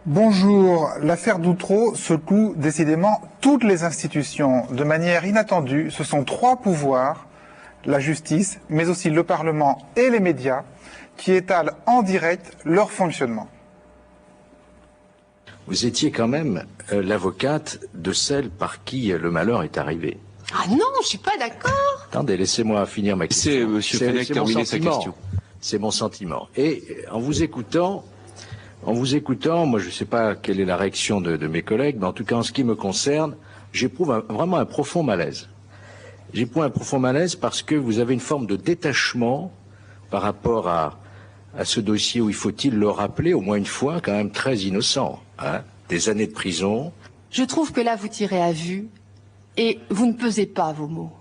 Bonjour, l'affaire d'Outreau secoue décidément toutes les institutions. De manière inattendue, ce sont trois pouvoirs, la justice, mais aussi le Parlement et les médias, qui étalent en direct leur fonctionnement. Vous étiez quand même l'avocate de celle par qui le malheur est arrivé. Ah non, je suis pas d'accord. Attendez, laissez-moi finir ma question. C'est Monsieur Fenech terminer sa question. C'est mon sentiment. Et en vous écoutant, moi je ne sais pas quelle est la réaction de mes collègues, mais en tout cas en ce qui me concerne, j'éprouve vraiment un profond malaise. J'éprouve un profond malaise parce que vous avez une forme de détachement par rapport à ce dossier où il faut-il le rappeler au moins une fois, quand même très innocent, hein, des années de prison. Je trouve que là vous tirez à vue et vous ne pesez pas vos mots.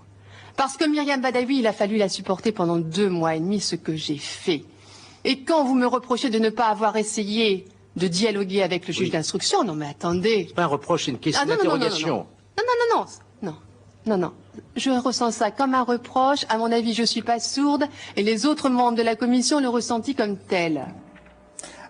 Parce que Myriam Badawi, il a fallu la supporter pendant 2 mois et demi, ce que j'ai fait. Et quand vous me reprochez de ne pas avoir essayé de dialoguer avec le juge d'instruction, non mais attendez. C'est pas un reproche, c'est une question d'interrogation. Non. Je ressens ça comme un reproche. À mon avis, je suis pas sourde et les autres membres de la commission l'ont ressenti comme tel.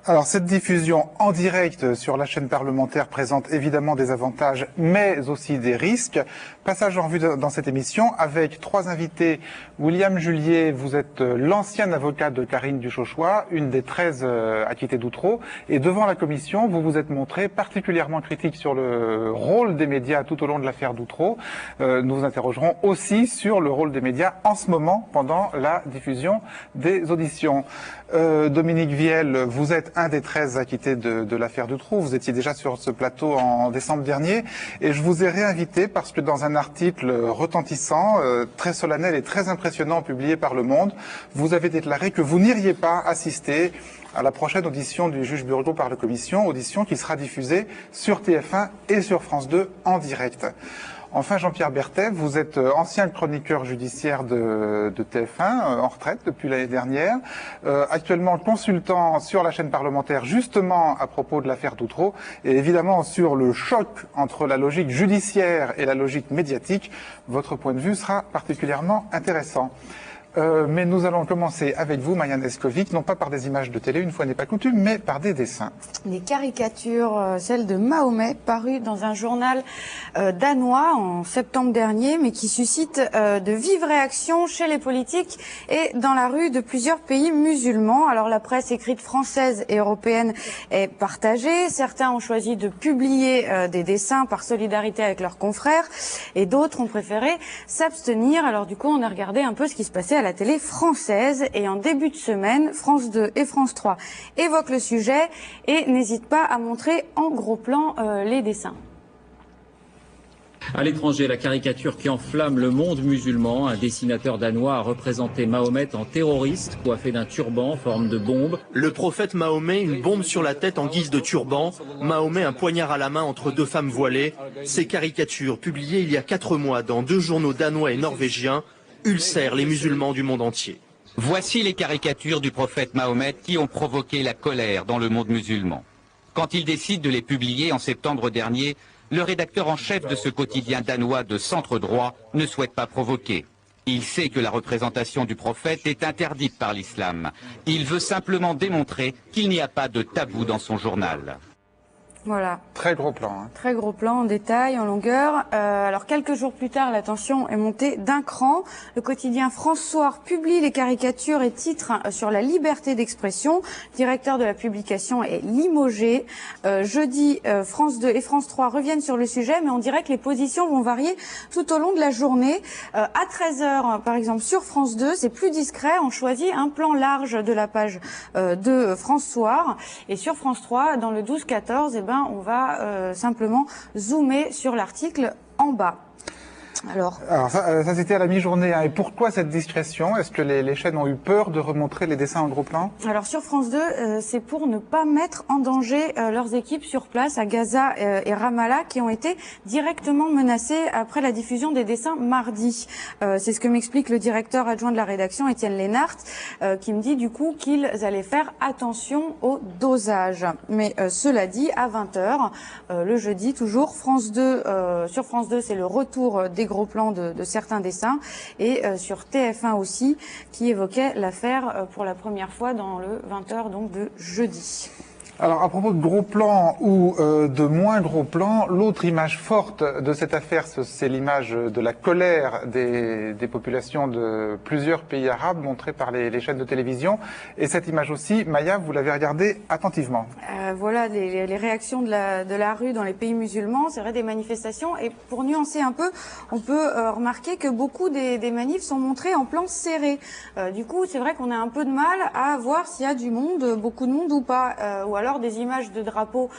Alors, cette diffusion en direct sur la chaîne parlementaire présente évidemment des avantages, mais aussi des risques. Passage en vue dans cette émission avec 3 invités. William Julier, vous êtes l'ancien avocat de Karine Duchossois, une des 13 acquittées d'Outreau. Et devant la commission, vous vous êtes montré particulièrement critique sur le rôle des médias tout au long de l'affaire d'Outreau. Nous vous interrogerons aussi sur le rôle des médias en ce moment, pendant la diffusion des auditions. Dominique Viel, vous êtes un des 13 acquittés de l'affaire d'Outreau. Vous étiez déjà sur ce plateau en décembre dernier. Et je vous ai réinvité parce que dans un article retentissant, très solennel et très impressionnant publié par Le Monde, vous avez déclaré que vous n'iriez pas assister à la prochaine audition du juge Burgot par la commission, audition qui sera diffusée sur TF1 et sur France 2 en direct. Enfin, Jean-Pierre Berthet, vous êtes ancien chroniqueur judiciaire de TF1, en retraite depuis l'année dernière, actuellement consultant sur la chaîne parlementaire justement à propos de l'affaire d'Outreau, et évidemment sur le choc entre la logique judiciaire et la logique médiatique. Votre point de vue sera particulièrement intéressant. Mais nous allons commencer avec vous, Marianne Eskovic, non pas par des images de télé, une fois n'est pas coutume, mais par des dessins. Des caricatures, celles de Mahomet, parues dans un journal danois en septembre dernier, mais qui suscitent de vives réactions chez les politiques et dans la rue de plusieurs pays musulmans. Alors la presse écrite française et européenne est partagée. Certains ont choisi de publier des dessins par solidarité avec leurs confrères et d'autres ont préféré s'abstenir. Alors du coup, on a regardé un peu ce qui se passait à la télé française et en début de semaine, France 2 et France 3 évoquent le sujet et n'hésitent pas à montrer en gros plan les dessins. À l'étranger, la caricature qui enflamme le monde musulman. Un dessinateur danois a représenté Mahomet en terroriste, coiffé d'un turban en forme de bombe. Le prophète Mahomet, une bombe sur la tête en guise de turban. Mahomet, un poignard à la main entre 2 femmes voilées. Ces caricatures, publiées il y a 4 mois dans 2 journaux danois et norvégiens, ulcèrent les musulmans du monde entier. Voici les caricatures du prophète Mahomet qui ont provoqué la colère dans le monde musulman. Quand il décide de les publier en septembre dernier, le rédacteur en chef de ce quotidien danois de centre droit ne souhaite pas provoquer. Il sait que la représentation du prophète est interdite par l'islam. Il veut simplement démontrer qu'il n'y a pas de tabou dans son journal. Voilà. Très gros plan. Hein. Très gros plan, en détail, en longueur. Alors quelques jours plus tard, la tension est montée d'un cran. Le quotidien France Soir publie les caricatures et titres sur la liberté d'expression. Le directeur de la publication est limogé. Jeudi, France 2 et France 3 reviennent sur le sujet, mais on dirait que les positions vont varier tout au long de la journée. À 13h, par exemple, sur France 2, c'est plus discret. On choisit un plan large de la page de France Soir. Et sur France 3, dans le 12-14, on va simplement zoomer sur l'article en bas. Alors ça c'était à la mi-journée. Hein. Et pourquoi cette discrétion? Est-ce que les chaînes ont eu peur de remontrer les dessins en gros plan? Alors sur France 2, c'est pour ne pas mettre en danger leurs équipes sur place à Gaza et Ramallah, qui ont été directement menacées après la diffusion des dessins mardi. C'est ce que m'explique le directeur adjoint de la rédaction, Étienne Lénart, qui me dit du coup qu'ils allaient faire attention au dosage. Mais cela dit, à 20h, le jeudi toujours, France 2, sur France 2, c'est le retour des gros plans de certains dessins, et sur TF1 aussi, qui évoquait l'affaire pour la première fois dans le 20h donc de jeudi. Alors, à propos de gros plans ou de moins gros plans, l'autre image forte de cette affaire, c'est l'image de la colère des populations de plusieurs pays arabes montrée par les chaînes de télévision. Et cette image aussi, Maya, vous l'avez regardée attentivement. Voilà les réactions de la rue dans les pays musulmans, c'est vrai, des manifestations. Et pour nuancer un peu, on peut remarquer que beaucoup des manifs sont montrés en plan serré. Du coup, c'est vrai qu'on a un peu de mal à voir s'il y a du monde, beaucoup de monde ou pas. Ou alors des images de drapeaux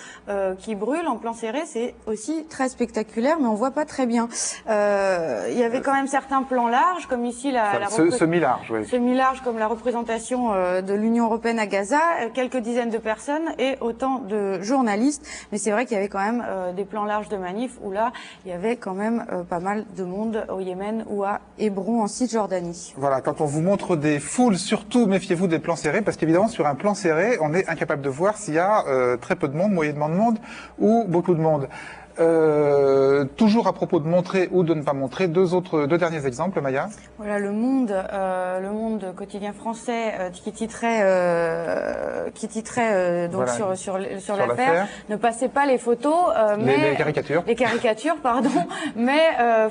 qui brûlent en plan serré, c'est aussi très spectaculaire, mais on voit pas très bien. Il y avait quand même certains plans larges, comme ici semi-large, oui. Semi-large, comme la représentation de l'Union européenne à Gaza, quelques dizaines de personnes et autant de journalistes. Mais c'est vrai qu'il y avait quand même des plans larges de manifs où là, il y avait quand même pas mal de monde au Yémen ou à Hébron en Cisjordanie. Voilà, quand on vous montre des foules, surtout méfiez-vous des plans serrés, parce qu'évidemment sur un plan serré, on est incapable de voir s'il y a très peu de monde, moyennement de monde ou beaucoup de monde. Toujours à propos de montrer ou de ne pas montrer, deux derniers exemples, Maya. Voilà, le Monde quotidien français qui titrait donc voilà, sur l'affaire. Ne passait pas les photos, mais les caricatures, pardon, mais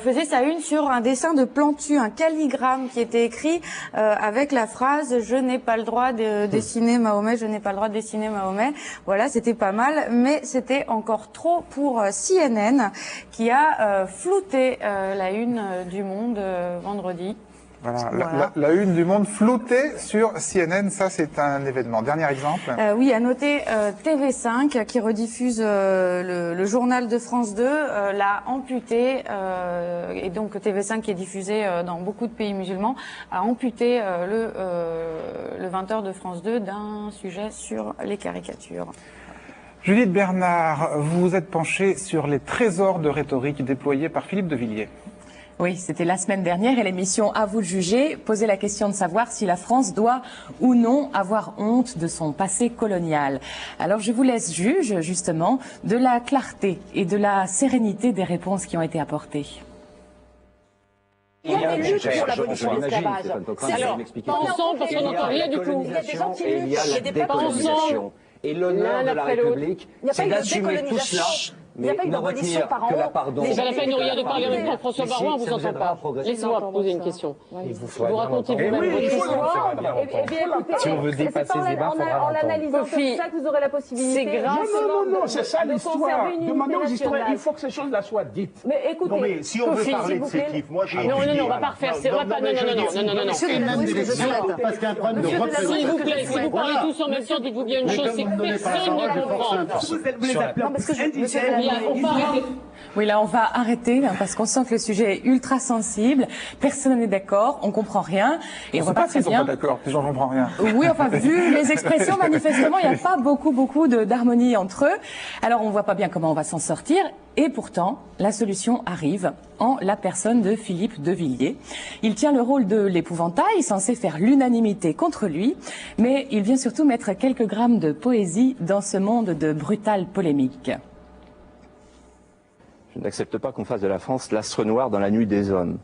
faisait sa une sur un dessin de Plantu, un calligramme qui était écrit avec la phrase "Je n'ai pas le droit de dessiner Mahomet, je n'ai pas le droit de dessiner Mahomet". Voilà, c'était pas mal, mais c'était encore trop pour CNN, qui a flouté la une du Monde vendredi. Voilà. La une du Monde floutée sur CNN, ça c'est un événement. Dernier exemple. Oui, à noter TV5 qui rediffuse le journal de France 2 l'a amputé, et donc TV5 qui est diffusé dans beaucoup de pays musulmans a amputé le 20h de France 2 d'un sujet sur les caricatures. Judith Bernard, vous vous êtes penchée sur les trésors de rhétorique déployés par Philippe de Villiers. Oui, c'était la semaine dernière et l'émission À vous de juger posait la question de savoir si la France doit ou non avoir honte de son passé colonial. Alors je vous laisse juge, justement, de la clarté et de la sérénité des réponses qui ont été apportées. Il y a des luttes pour l'abolition de l'esclavage. Alors, pas ensemble, parce qu'on n'entend rien du tout. Il y a des gens qui luttent, il y a des décolonisations. Et l'honneur de la République, c'est d'assumer tout cela. Il n'y a pas eu d'abolition par an. Vous allez faire une oreille de parler avec Jean-François Baroin, on ne vous entend pas. Laissez-moi poser une question. Vous racontez vous-même votre histoire. Si on veut dépasser ce débat, il faudra en l'analysant comme ça que vous aurez la possibilité. C'est grave. Non, c'est ça l'histoire. Demandez aux historiens, il faut que ces choses-là soient dites. Mais écoutez, non, mais si on veut parler de ces livres, moi j'ai... Non, on va pas refaire, c'est vrai pas... Non. Parce qu'il y a un problème de représentation. S'il vous plaît, si vous parlez tous en même temps, dites-vous bien une chose, c'est que personne ne comprend. Oui, là, on va arrêter, parce qu'on sent que le sujet est ultra sensible. Personne n'est d'accord, on comprend rien. Et on voit pas très bien. Pas d'accord, les gens ne comprennent rien. Oui, enfin, vu les expressions, manifestement, il n'y a pas beaucoup d'harmonie entre eux. Alors, on voit pas bien comment on va s'en sortir. Et pourtant, la solution arrive en la personne de Philippe de Villiers. Il tient le rôle de l'épouvantail, censé faire l'unanimité contre lui, mais il vient surtout mettre quelques grammes de poésie dans ce monde de brutale polémique. Je n'accepte pas qu'on fasse de la France l'astre noir dans la nuit des hommes.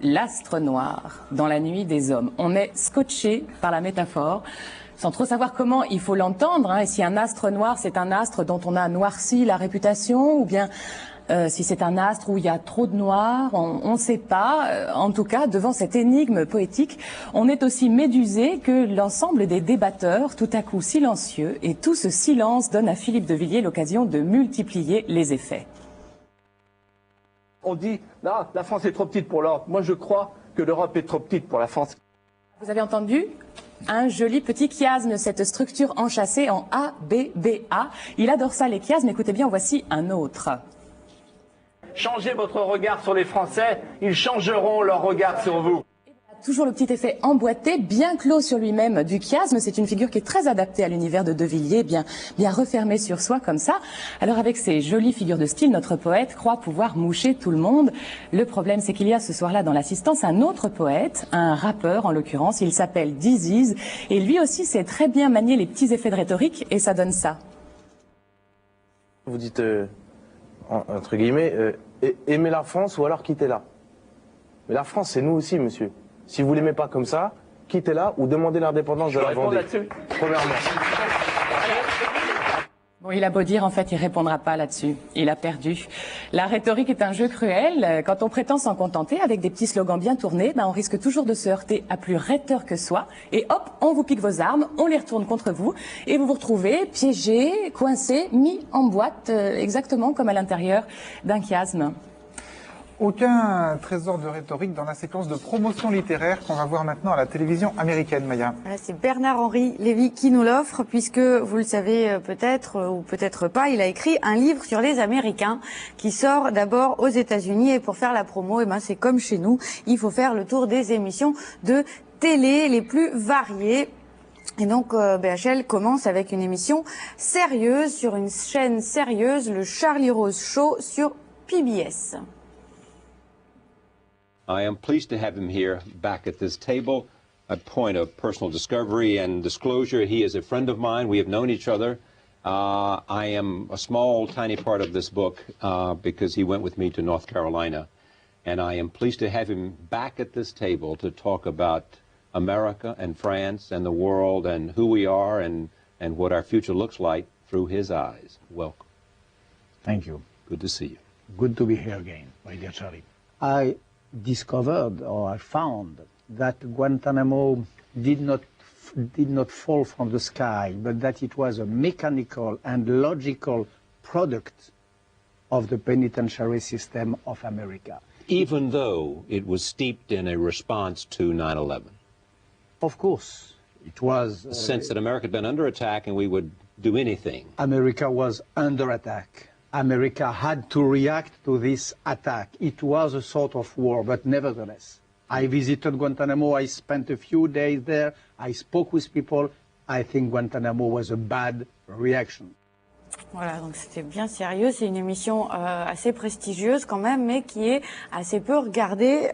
L'astre noir dans la nuit des hommes. On est scotché par la métaphore, sans trop savoir comment il faut l'entendre. Et si un astre noir, c'est un astre dont on a noirci la réputation, ou bien si c'est un astre où il y a trop de noir, on ne sait pas. En tout cas, devant cette énigme poétique, on est aussi médusé que l'ensemble des débatteurs, tout à coup silencieux, et tout ce silence donne à Philippe de Villiers l'occasion de multiplier les effets. On dit, là, la France est trop petite pour l'Europe. Moi, je crois que l'Europe est trop petite pour la France. Vous avez entendu ? Un joli petit chiasme, cette structure enchâssée en A, B, B, A. Il adore ça, les chiasmes. Écoutez bien, voici un autre. changez votre regard sur les Français, ils changeront leur regard sur vous. Toujours le petit effet emboîté, bien clos sur lui-même du chiasme. C'est une figure qui est très adaptée à l'univers de De Villiers, bien refermée sur soi comme ça. Alors avec ces jolies figures de style, notre poète croit pouvoir moucher tout le monde. Le problème, c'est qu'il y a ce soir-là dans l'assistance un autre poète, un rappeur en l'occurrence. Il s'appelle Disease et lui aussi sait très bien manier les petits effets de rhétorique et ça donne ça. Vous dites, entre guillemets, aimez la France ou alors quittez-la. Mais la France, c'est nous aussi, monsieur. Si vous l'aimez pas comme ça, quittez-la ou demandez l'indépendance de la Vendée. Premièrement. Bon, il a beau dire, en fait, il répondra pas là-dessus. Il a perdu. La rhétorique est un jeu cruel. Quand on prétend s'en contenter avec des petits slogans bien tournés, on risque toujours de se heurter à plus rhéteur que soi. Et hop, on vous pique vos armes, on les retourne contre vous, et vous vous retrouvez piégé, coincé, mis en boîte, exactement comme à l'intérieur d'un chiasme. Aucun trésor de rhétorique dans la séquence de promotion littéraire qu'on va voir maintenant à la télévision américaine, Maya. Voilà, c'est Bernard-Henri Lévy qui nous l'offre, puisque vous le savez peut-être ou peut-être pas, il a écrit un livre sur les Américains qui sort d'abord aux États-Unis et pour faire la promo, c'est comme chez nous, il faut faire le tour des émissions de télé les plus variées. Et donc BHL commence avec une émission sérieuse sur une chaîne sérieuse, le Charlie Rose Show sur PBS. I am pleased to have him here back at this table. A point of personal discovery and disclosure. He is a friend of mine. We have known each other. I am a small, tiny part of this book because he went with me to North Carolina. And I am pleased to have him back at this table to talk about America and France and the world and who we are and what our future looks like through his eyes. Welcome. Thank you. Good to see you. Good to be here again, my dear Charlie. I discovered, or I found, that Guantanamo did not fall from the sky, but that it was a mechanical and logical product of the penitentiary system of America. Even though it was steeped in a response to 9/11. Of course, it was... A sense that America had been under attack and we would do anything. America was under attack. America had to react to this attack. It was a sort of war, but nevertheless, I visited Guantanamo, I spent a few days there, I spoke with people. I think Guantanamo was a bad reaction. Voilà, donc c'était bien sérieux. C'est une émission assez prestigieuse quand même, mais qui est assez peu regardée.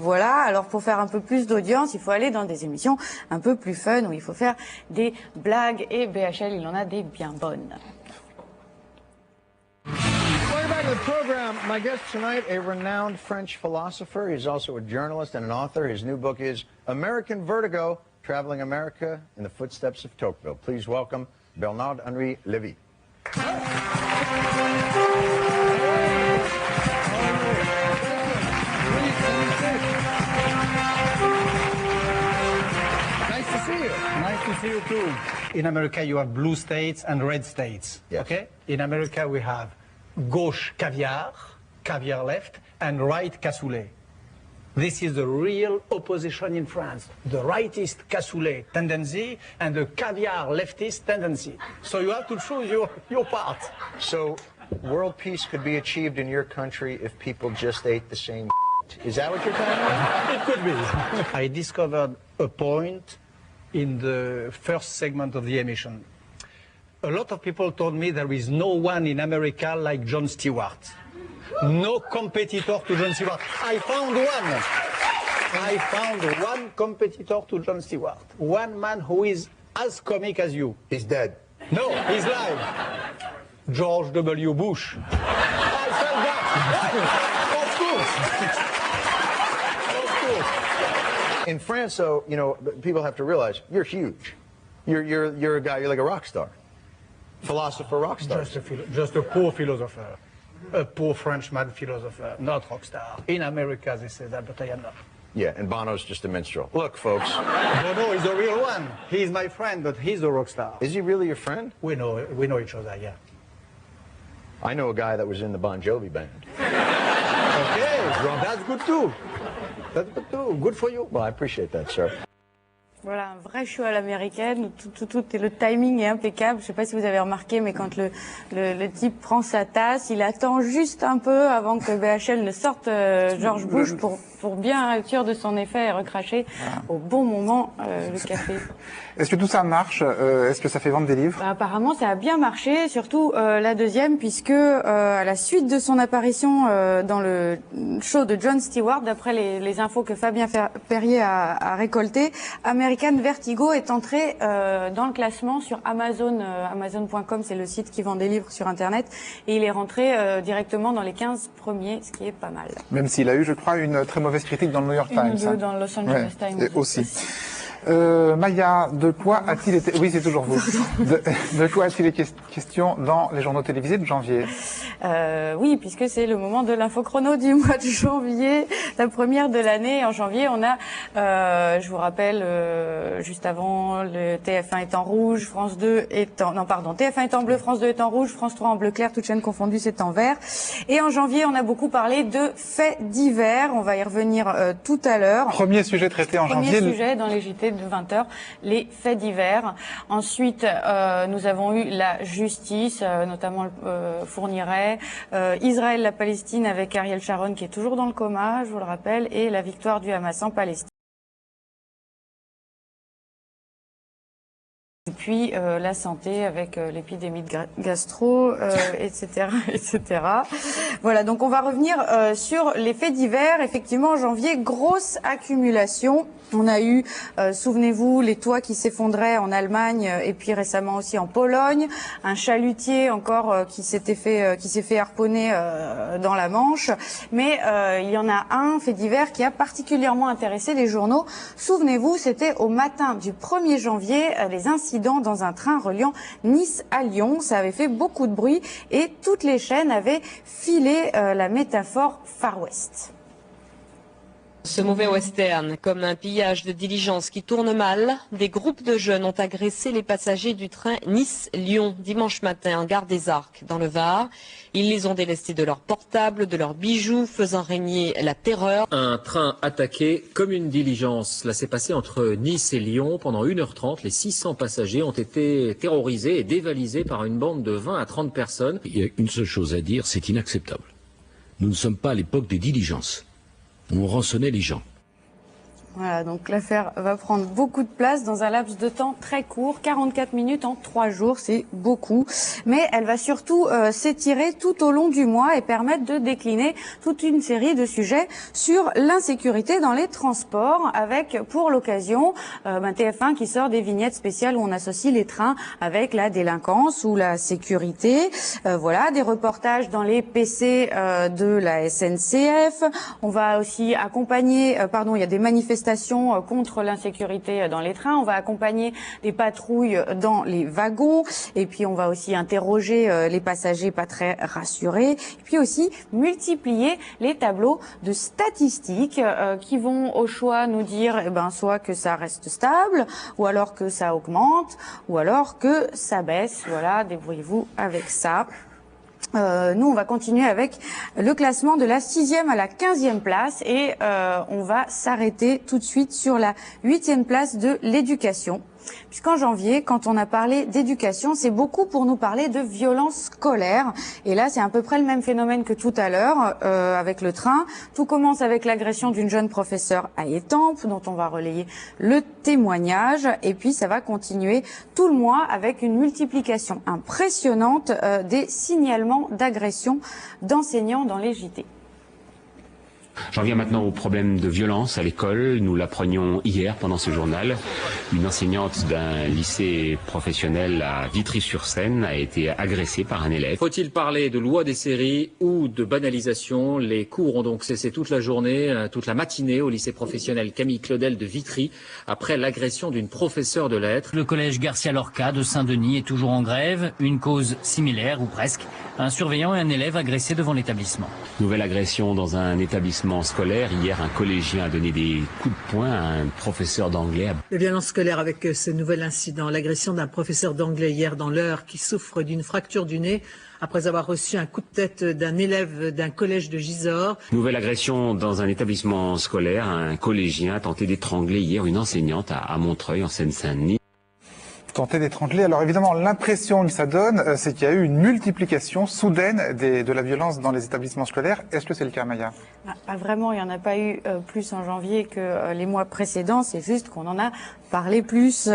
Voilà, alors pour faire un peu plus d'audience, il faut aller dans des émissions un peu plus fun, où il faut faire des blagues, et BHL, il en a des bien bonnes. Welcome back to the program. My guest tonight, a renowned French philosopher. He's also a journalist and an author. His new book is American Vertigo, Traveling America in the Footsteps of Tocqueville. Please welcome Bernard-Henri Lévy. Nice to see you. Nice to see you too. In America, you have blue states and red states. Yes. Okay? In America, we have gauche caviar, caviar left, and right cassoulet. This is the real opposition in France. The rightist cassoulet tendency and the caviar leftist tendency. So you have to choose your part. So, world peace could be achieved in your country if people just ate the same. Is that what you're telling me? It could be. I discovered a point in the first segment of the emission. A lot of people told me there is no one in America like Jon Stewart. No competitor to Jon Stewart. I found one. I found one competitor to Jon Stewart. One man who is as comic as you. He's dead. No, he's live. George W. Bush. I felt that. Of course. In France, though, you know, people have to realize you're huge. You're a guy. You're like a rock star, philosopher, rock star. Just a poor philosopher, a poor Frenchman philosopher, not rock star. In America, they say that, but I am not. Yeah, and Bono's just a minstrel. Look, folks. Bono is the real one. He's my friend, but he's the rock star. Is he really your friend? We know each other, yeah. I know a guy that was in the Bon Jovi band. Okay, well, that's good too. That's good too. Good for you. Well, I appreciate that, sir. Voilà, un vrai show à l'américaine, tout et le timing est impeccable. Je sais pas si vous avez remarqué, mais quand le type prend sa tasse, il attend juste un peu avant que BHL ne sorte George Bush pour bien être sûr de son effet et recracher au bon moment le café. Est-ce que tout ça marche? Est-ce que ça fait vendre des livres? Apparemment, ça a bien marché, surtout la deuxième, puisque à la suite de son apparition dans le show de Jon Stewart, d'après les infos que Fabien Perrier a récoltées, American Vertigo est entré dans le classement sur Amazon. Amazon.com, c'est le site qui vend des livres sur Internet, et il est rentré directement dans les 15 premiers, ce qui est pas mal. Même s'il a eu, je crois, une très mauvaise critique dans le New York Times. Une ou deux dans le Los Angeles Times. Et aussi. Maya, de quoi a-t-il été... Oui, c'est toujours vous. De quoi a-t-il été question dans les journaux télévisés de janvier? Oui, puisque c'est le moment de l'infochrono du mois de janvier, la première de l'année. En janvier, on a, je vous rappelle, juste avant, le TF1 est en rouge, France 2 est en... Non, pardon, TF1 est en bleu, France 2 est en rouge, France 3 en bleu clair, toutes chaînes confondues, c'est en vert. Et en janvier, on a beaucoup parlé de faits divers. On va y revenir tout à l'heure. Premier sujet traité en janvier. Premier sujet dans les JT de 20h, les faits divers. Ensuite, nous avons eu la justice, notamment Fourniret, Israël, la Palestine avec Ariel Sharon qui est toujours dans le coma, je vous le rappelle, et la victoire du Hamas en Palestine. Et puis la santé avec l'épidémie de gastro, etc., etc. Voilà, donc on va revenir sur les faits divers. Effectivement, en janvier, grosse accumulation. On a eu, souvenez-vous, les toits qui s'effondraient en Allemagne et puis récemment aussi en Pologne, un chalutier encore qui s'est fait harponner dans la Manche. Mais il y en a un fait divers qui a particulièrement intéressé les journaux. Souvenez-vous, c'était au matin du 1er janvier, les incidents dans un train reliant Nice à Lyon. Ça avait fait beaucoup de bruit et toutes les chaînes avaient filé la métaphore Far West. Ce mauvais western, comme un pillage de diligence qui tourne mal, des groupes de jeunes ont agressé les passagers du train Nice-Lyon dimanche matin en gare des Arcs, dans le Var. Ils les ont délestés de leurs portables, de leurs bijoux, faisant régner la terreur. Un train attaqué comme une diligence. Cela s'est passé entre Nice et Lyon. Pendant 1h30, les 600 passagers ont été terrorisés et dévalisés par une bande de 20 à 30 personnes. Il y a une seule chose à dire, c'est inacceptable. Nous ne sommes pas à l'époque des diligences. On rançonnait les gens. Voilà, donc l'affaire va prendre beaucoup de place dans un laps de temps très court, 44 minutes en 3 jours, c'est beaucoup. Mais elle va surtout s'étirer tout au long du mois et permettre de décliner toute une série de sujets sur l'insécurité dans les transports, avec pour l'occasion TF1 qui sort des vignettes spéciales où on associe les trains avec la délinquance ou la sécurité. Voilà, des reportages dans les PC de la SNCF. On va aussi accompagner, il y a des manifestations contre l'insécurité dans les trains. On va accompagner des patrouilles dans les wagons et puis on va aussi interroger les passagers pas très rassurés et puis aussi multiplier les tableaux de statistiques qui vont au choix nous dire soit que ça reste stable ou alors que ça augmente ou alors que ça baisse. Voilà, débrouillez-vous avec ça. Nous, on va continuer avec le classement de la 6e à la 15e place et on va s'arrêter tout de suite sur la 8e place de l'éducation. Puisqu'en janvier, quand on a parlé d'éducation, c'est beaucoup pour nous parler de violence scolaire. Et là, c'est à peu près le même phénomène que tout à l'heure avec le train. Tout commence avec l'agression d'une jeune professeure à Étampes, dont on va relayer le témoignage. Et puis, ça va continuer tout le mois avec une multiplication impressionnante des signalements d'agression d'enseignants dans les JT. J'en viens maintenant au problème de violence à l'école. Nous l'apprenions hier pendant ce journal. Une enseignante d'un lycée professionnel à Vitry-sur-Seine a été agressée par un élève. Faut-il parler de loi des séries ou de banalisation? Les cours ont donc cessé toute la journée, toute la matinée au lycée professionnel Camille Claudel de Vitry après l'agression d'une professeure de lettres. Le collège Garcia Lorca de Saint-Denis est toujours en grève. Une cause similaire ou presque. Un surveillant et un élève agressés devant l'établissement. Nouvelle agression dans un établissement établissement scolaire. Hier, un collégien a donné des coups de poing à un professeur d'anglais. Les violences scolaires avec ce nouvel incident, l'agression d'un professeur d'anglais hier dans l'Eure qui souffre d'une fracture du nez après avoir reçu un coup de tête d'un élève d'un collège de Gisors. Nouvelle agression dans un établissement scolaire. Un collégien a tenté d'étrangler hier une enseignante à Montreuil, en Seine-Saint-Denis. Tenter d'étrangler. Alors évidemment, l'impression que ça donne, c'est qu'il y a eu une multiplication soudaine de la violence dans les établissements scolaires. Est-ce que c'est le cas, Maya? Pas vraiment, il n'y en a pas eu plus en janvier que les mois précédents, c'est juste qu'on en a parlé plus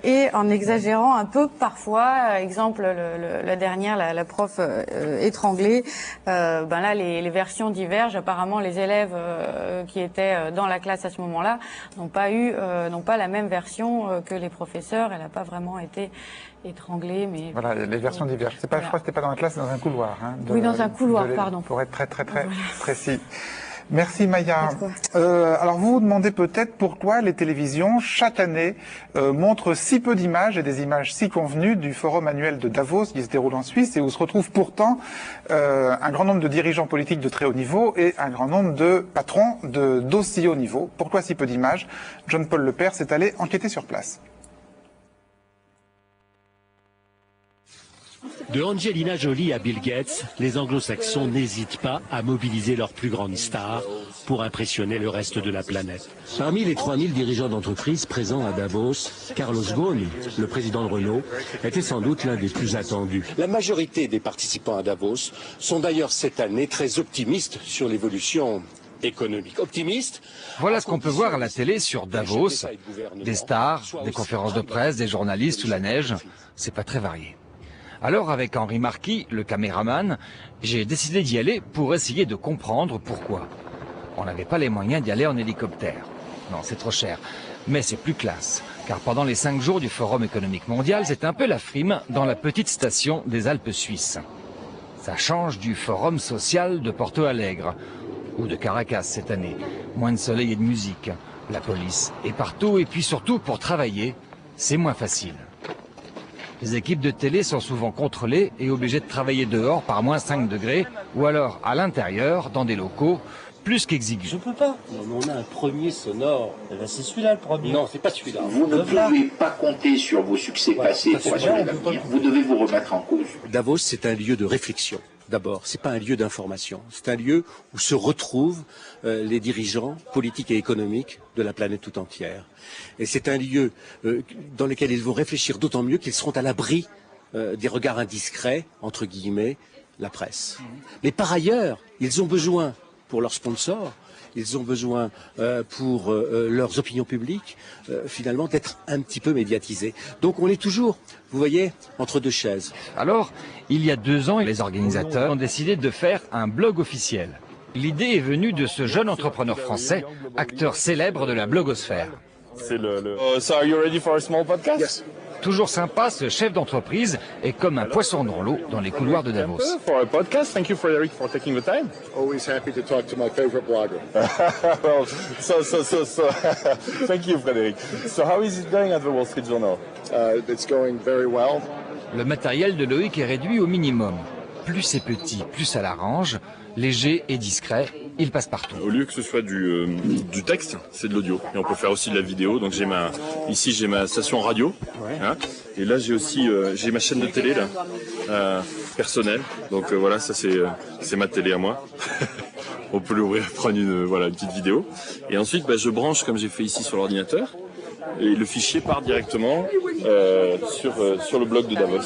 et en exagérant un peu parfois. Exemple, la dernière, la prof étranglée, là les versions divergent. Apparemment, les élèves qui étaient dans la classe à ce moment-là n'ont pas la même version que les professeurs. Elle n'a pas vraiment été étranglée, mais voilà, les versions divergent. C'est pas, je crois que c'était pas dans la classe, c'est dans un couloir. Oui, dans un couloir, pardon. Pour être très précis. Merci Maya. Alors vous vous demandez peut-être pourquoi les télévisions chaque année montrent si peu d'images et des images si convenues du forum annuel de Davos qui se déroule en Suisse et où se retrouvent pourtant un grand nombre de dirigeants politiques de très haut niveau et un grand nombre de patrons d'aussi haut niveau. Pourquoi si peu d'images? John-Paul Lepère s'est allé enquêter sur place. De Angelina Jolie à Bill Gates, les anglo-saxons n'hésitent pas à mobiliser leurs plus grandes stars pour impressionner le reste de la planète. Parmi les 3000 dirigeants d'entreprise présents à Davos, Carlos Ghosn, le président de Renault, était sans doute l'un des plus attendus. La majorité des participants à Davos sont d'ailleurs cette année très optimistes sur l'évolution économique. Optimistes. Voilà ce qu'on peut voir à la télé sur Davos. Des stars, des conférences de presse, des journalistes sous la neige. C'est pas très varié. Alors, avec Henri Marquis, le caméraman, j'ai décidé d'y aller pour essayer de comprendre pourquoi. On n'avait pas les moyens d'y aller en hélicoptère. Non, c'est trop cher. Mais c'est plus classe, car pendant les 5 jours du Forum économique mondial, c'est un peu la frime dans la petite station des Alpes suisses. Ça change du Forum social de Porto Alegre, ou de Caracas cette année. Moins de soleil et de musique. La police est partout, et puis surtout, pour travailler, c'est moins facile. Les équipes de télé sont souvent contrôlées et obligées de travailler dehors par moins 5 degrés ou alors à l'intérieur dans des locaux plus qu'exigus. Je peux pas. Non, on a un premier sonore. Eh ben, c'est celui-là le premier. Non, c'est pas celui-là. Vous ne pouvez pas compter sur vos succès passés pour assurer l'avenir. Vous devez vous remettre en cause. Davos, c'est un lieu de réflexion. D'abord, c'est pas un lieu d'information. C'est un lieu où se retrouvent les dirigeants politiques et économiques de la planète tout entière. Et c'est un lieu dans lequel ils vont réfléchir d'autant mieux qu'ils seront à l'abri des regards indiscrets, entre guillemets, la presse. Mais par ailleurs, ils ont besoin, pour leurs sponsors, ils ont besoin pour leurs opinions publiques, finalement, d'être un petit peu médiatisés. Donc on est toujours, vous voyez, entre deux chaises. Alors, il y a 2 ans, les organisateurs ont décidé de faire un blog officiel. L'idée est venue de ce jeune entrepreneur français, acteur célèbre de la blogosphère. C'est So are you ready for a small podcast? Yes. Toujours sympa, ce chef d'entreprise est comme un poisson dans l'eau dans les couloirs de Davos. For a podcast, thank you Frédéric for taking the time. Always happy to talk to my favorite blogger. Well, so thank you Frédéric. So how is it going at the Wall Street Journal? It's going very well. Le matériel de Loïc est réduit au minimum. Plus c'est petit, plus ça l'arrange. Léger et discret, il passe partout. Au lieu que ce soit du texte, c'est de l'audio. Et on peut faire aussi de la vidéo. Donc ici j'ai ma station radio. Hein, et là j'ai aussi j'ai ma chaîne de télé là, personnelle. Donc voilà, ça c'est ma télé à moi. On peut l'ouvrir, prendre une petite vidéo. Et ensuite je branche comme j'ai fait ici sur l'ordinateur. Et le fichier part directement sur le blog de Davos.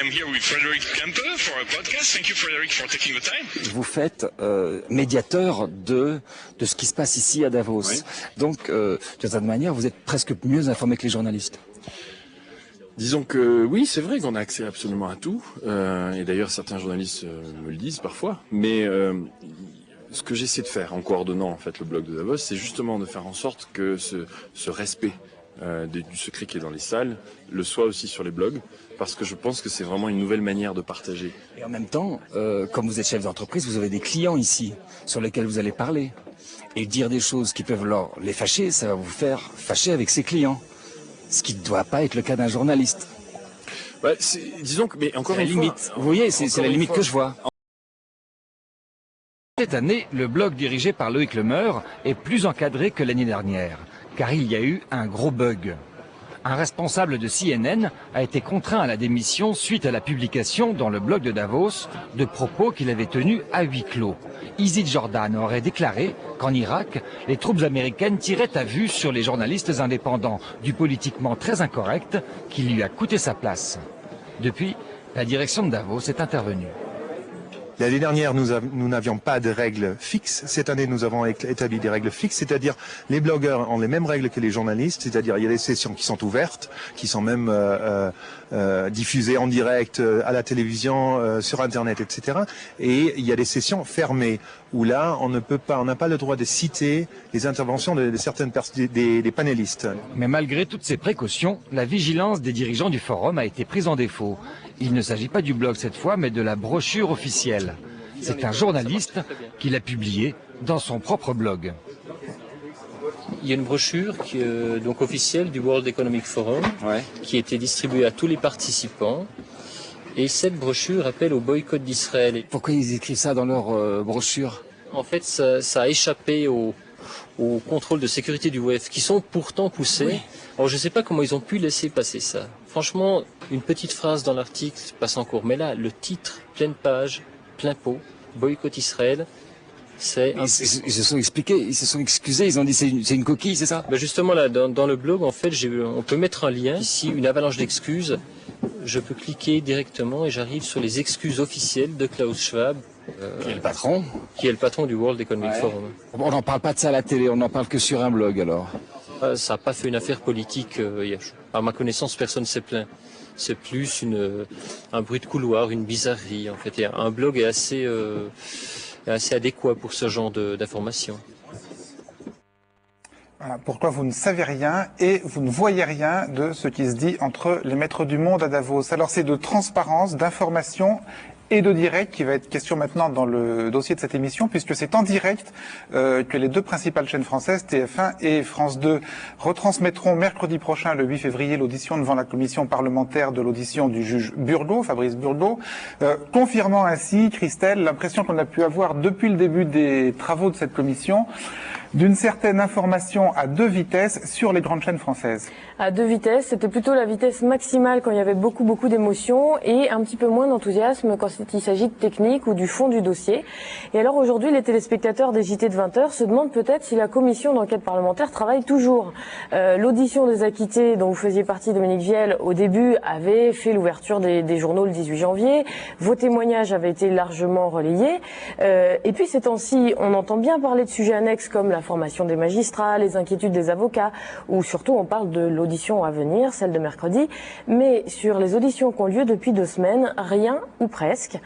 I'm here with Frédéric Kempe for a podcast. Thank you, Frédéric, for taking the time. Vous faites médiateur de ce qui se passe ici à Davos. Oui. Donc, de cette manière, vous êtes presque mieux informé que les journalistes. Disons que oui, c'est vrai qu'on a accès absolument à tout. Et d'ailleurs, certains journalistes me le disent parfois. Mais ce que j'essaie de faire en coordonnant en fait le blog de Davos, c'est justement de faire en sorte que ce respect du secret qui est dans les salles le soit aussi sur les blogs. Parce que je pense que c'est vraiment une nouvelle manière de partager. Et en même temps, comme vous êtes chef d'entreprise, vous avez des clients ici, sur lesquels vous allez parler. Et dire des choses qui peuvent les fâcher, ça va vous faire fâcher avec ses clients. Ce qui ne doit pas être le cas d'un journaliste. Disons que, mais encore une limite. fois... Vous voyez, c'est la limite que je vois. Cette année, le blog dirigé par Loïc Lemeur est plus encadré que l'année dernière, car il y a eu un gros bug. Un responsable de CNN a été contraint à la démission suite à la publication dans le blog de Davos de propos qu'il avait tenus à huis clos. Isid Jordan aurait déclaré qu'en Irak, les troupes américaines tiraient à vue sur les journalistes indépendants, du politiquement très incorrect qui lui a coûté sa place. Depuis, la direction de Davos est intervenue. L'année dernière, nous n'avions pas de règles fixes. Cette année, nous avons établi des règles fixes, c'est-à-dire les blogueurs ont les mêmes règles que les journalistes, c'est-à-dire il y a des sessions qui sont ouvertes, qui sont même diffusées en direct à la télévision, sur Internet, etc. Et il y a des sessions fermées où là, on n'a pas le droit de citer les interventions de certaines des panélistes. Mais malgré toutes ces précautions, la vigilance des dirigeants du forum a été prise en défaut. Il ne s'agit pas du blog cette fois, mais de la brochure officielle. C'est un journaliste qui l'a publiée dans son propre blog. Il y a une brochure donc officielle du World Economic Forum qui a été distribuée à tous les participants. Et cette brochure appelle au boycott d'Israël. Pourquoi ils écrivent ça dans leur brochure? En fait, ça a échappé au contrôle de sécurité du WEF, qui sont pourtant poussés. Oui. Alors je ne sais pas comment ils ont pu laisser passer ça. Franchement, une petite phrase dans l'article passe en cours. Mais là, le titre, pleine page, plein pot, boycott Israël, c'est... Ils se sont expliqués, ils se sont excusés, ils ont dit c'est une coquille, c'est ça? Ben justement, là, dans le blog, en fait, on peut mettre un lien. Ici, une avalanche d'excuses. Je peux cliquer directement et j'arrive sur les excuses officielles de Klaus Schwab. Qui est le patron? Qui est le patron du World Economic Forum. On n'en parle pas de ça à la télé, on n'en parle que sur un blog alors. Ça n'a pas fait une affaire politique. À ma connaissance, personne ne s'est plaint. C'est plus un bruit de couloir, une bizarrerie. En fait, un blog est assez adéquat pour ce genre d'informations. Voilà, pourquoi vous ne savez rien et vous ne voyez rien de ce qui se dit entre les maîtres du monde à Davos. Alors c'est de transparence, d'information et de direct qui va être question maintenant dans le dossier de cette émission, puisque c'est en direct que les deux principales chaînes françaises, TF1 et France 2, retransmettront mercredi prochain, le 8 février, l'audition devant la commission parlementaire de l'audition du juge Burgot, Fabrice Burgot, confirmant ainsi, Christelle, l'impression qu'on a pu avoir depuis le début des travaux de cette commission, d'une certaine information à deux vitesses sur les grandes chaînes françaises. À deux vitesses, c'était plutôt la vitesse maximale quand il y avait beaucoup d'émotions et un petit peu moins d'enthousiasme quand il s'agit de technique ou du fond du dossier. Et alors aujourd'hui, les téléspectateurs des JT de 20h se demandent peut-être si la commission d'enquête parlementaire travaille toujours. L'audition des acquittés dont vous faisiez partie, Dominique Viel, au début avait fait l'ouverture des journaux le 18 janvier. Vos témoignages avaient été largement relayés. Et puis ces temps-ci, on entend bien parler de sujets annexes comme la formation des magistrats, les inquiétudes des avocats, ou surtout on parle de l'audition à venir, celle de mercredi. Mais sur les auditions qui ont lieu depuis 2 semaines, rien ou presque.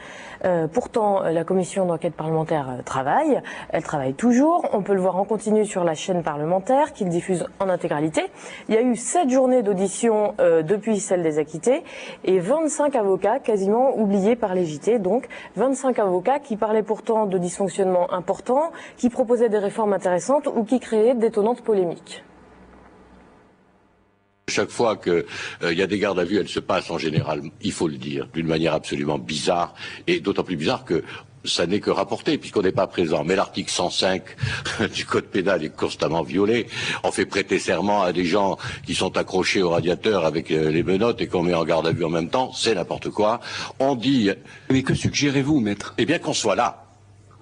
Pourtant, la commission d'enquête parlementaire travaille. Elle travaille toujours. On peut le voir en continu sur la chaîne parlementaire qu'il diffuse en intégralité. Il y a eu 7 journées d'audition depuis celle des acquittés et 25 avocats quasiment oubliés par les JT. Donc 25 avocats qui parlaient pourtant de dysfonctionnements importants, qui proposaient des réformes intéressantes ou qui créaient d'étonnantes polémiques. Chaque fois qu'il y a des gardes à vue, elles se passent en général, il faut le dire, d'une manière absolument bizarre, et d'autant plus bizarre que ça n'est que rapporté, puisqu'on n'est pas présent. Mais l'article 105 du Code pénal est constamment violé. On fait prêter serment à des gens qui sont accrochés au radiateur avec les menottes et qu'on met en garde à vue en même temps. C'est n'importe quoi. On dit... Mais que suggérez-vous, maître? Eh bien qu'on soit là.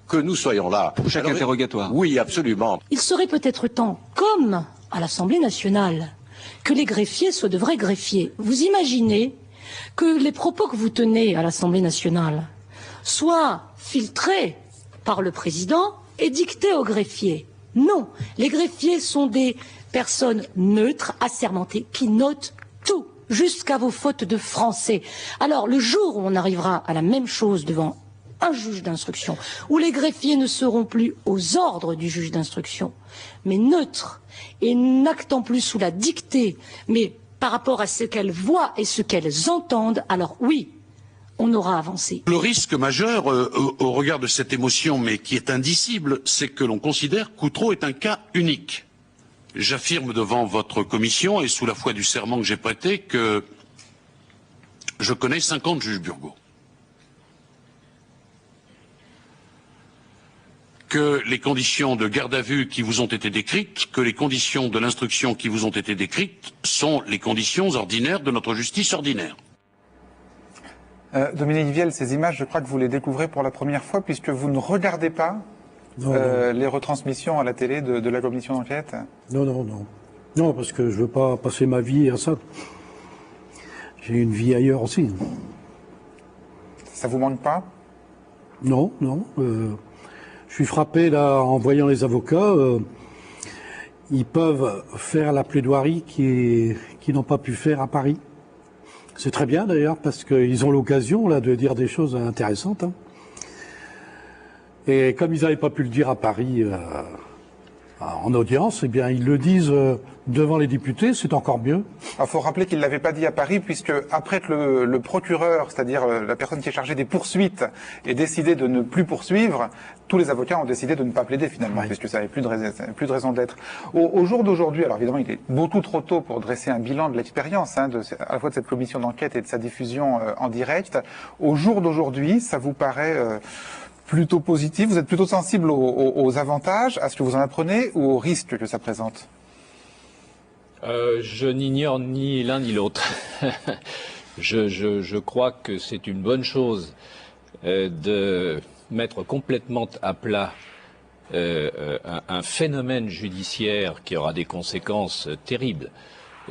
Que nous soyons là. Pour chaque interrogatoire. Oui, absolument. Il serait peut-être temps, comme à l'Assemblée nationale, que les greffiers soient de vrais greffiers. Vous imaginez que les propos que vous tenez à l'Assemblée nationale soient filtrés par le président et dictés aux greffiers? Non, les greffiers sont des personnes neutres, assermentées, qui notent tout, jusqu'à vos fautes de français. Alors, le jour où on arrivera à la même chose devant un juge d'instruction, où les greffiers ne seront plus aux ordres du juge d'instruction, mais neutres, et n'actant plus sous la dictée, mais par rapport à ce qu'elles voient et ce qu'elles entendent, alors oui, on aura avancé. Le risque majeur au regard de cette émotion, mais qui est indicible, c'est que l'on considère qu'Outreau est un cas unique. J'affirme devant votre commission et sous la foi du serment que j'ai prêté que je connais 50 juges Burgot. que les conditions de garde à vue qui vous ont été décrites, que les conditions de l'instruction qui vous ont été décrites sont les conditions ordinaires de notre justice ordinaire. Dominique Viel, ces images, je crois que vous les découvrez pour la première fois puisque vous ne regardez pas les retransmissions à la télé de la commission d'enquête. Non, parce que je veux pas passer ma vie à ça. J'ai une vie ailleurs aussi. Ça vous manque pas? Non. Je suis frappé là en voyant les avocats. Ils peuvent faire la plaidoirie qu'ils n'ont pas pu faire à Paris. C'est très bien d'ailleurs parce qu'ils ont l'occasion là de dire des choses intéressantes. Hein. Et comme ils n'avaient pas pu le dire à Paris en audience, eh bien ils le disent devant les députés, c'est encore mieux. Il faut rappeler qu'il ne l'avait pas dit à Paris puisque après que le procureur, c'est-à-dire la personne qui est chargée des poursuites, ait décidé de ne plus poursuivre, tous les avocats ont décidé de ne pas plaider finalement, puisque ça n'avait plus de raison d'être. Au jour d'aujourd'hui, alors évidemment il est beaucoup trop tôt pour dresser un bilan de l'expérience, à la fois de cette commission d'enquête et de sa diffusion en direct. Au jour d'aujourd'hui, ça vous paraît plutôt positif? Vous êtes plutôt sensible aux avantages, à ce que vous en apprenez, ou aux risques que ça présente? Je n'ignore ni l'un ni l'autre. Je crois que c'est une bonne chose de mettre complètement à plat un phénomène judiciaire qui aura des conséquences terribles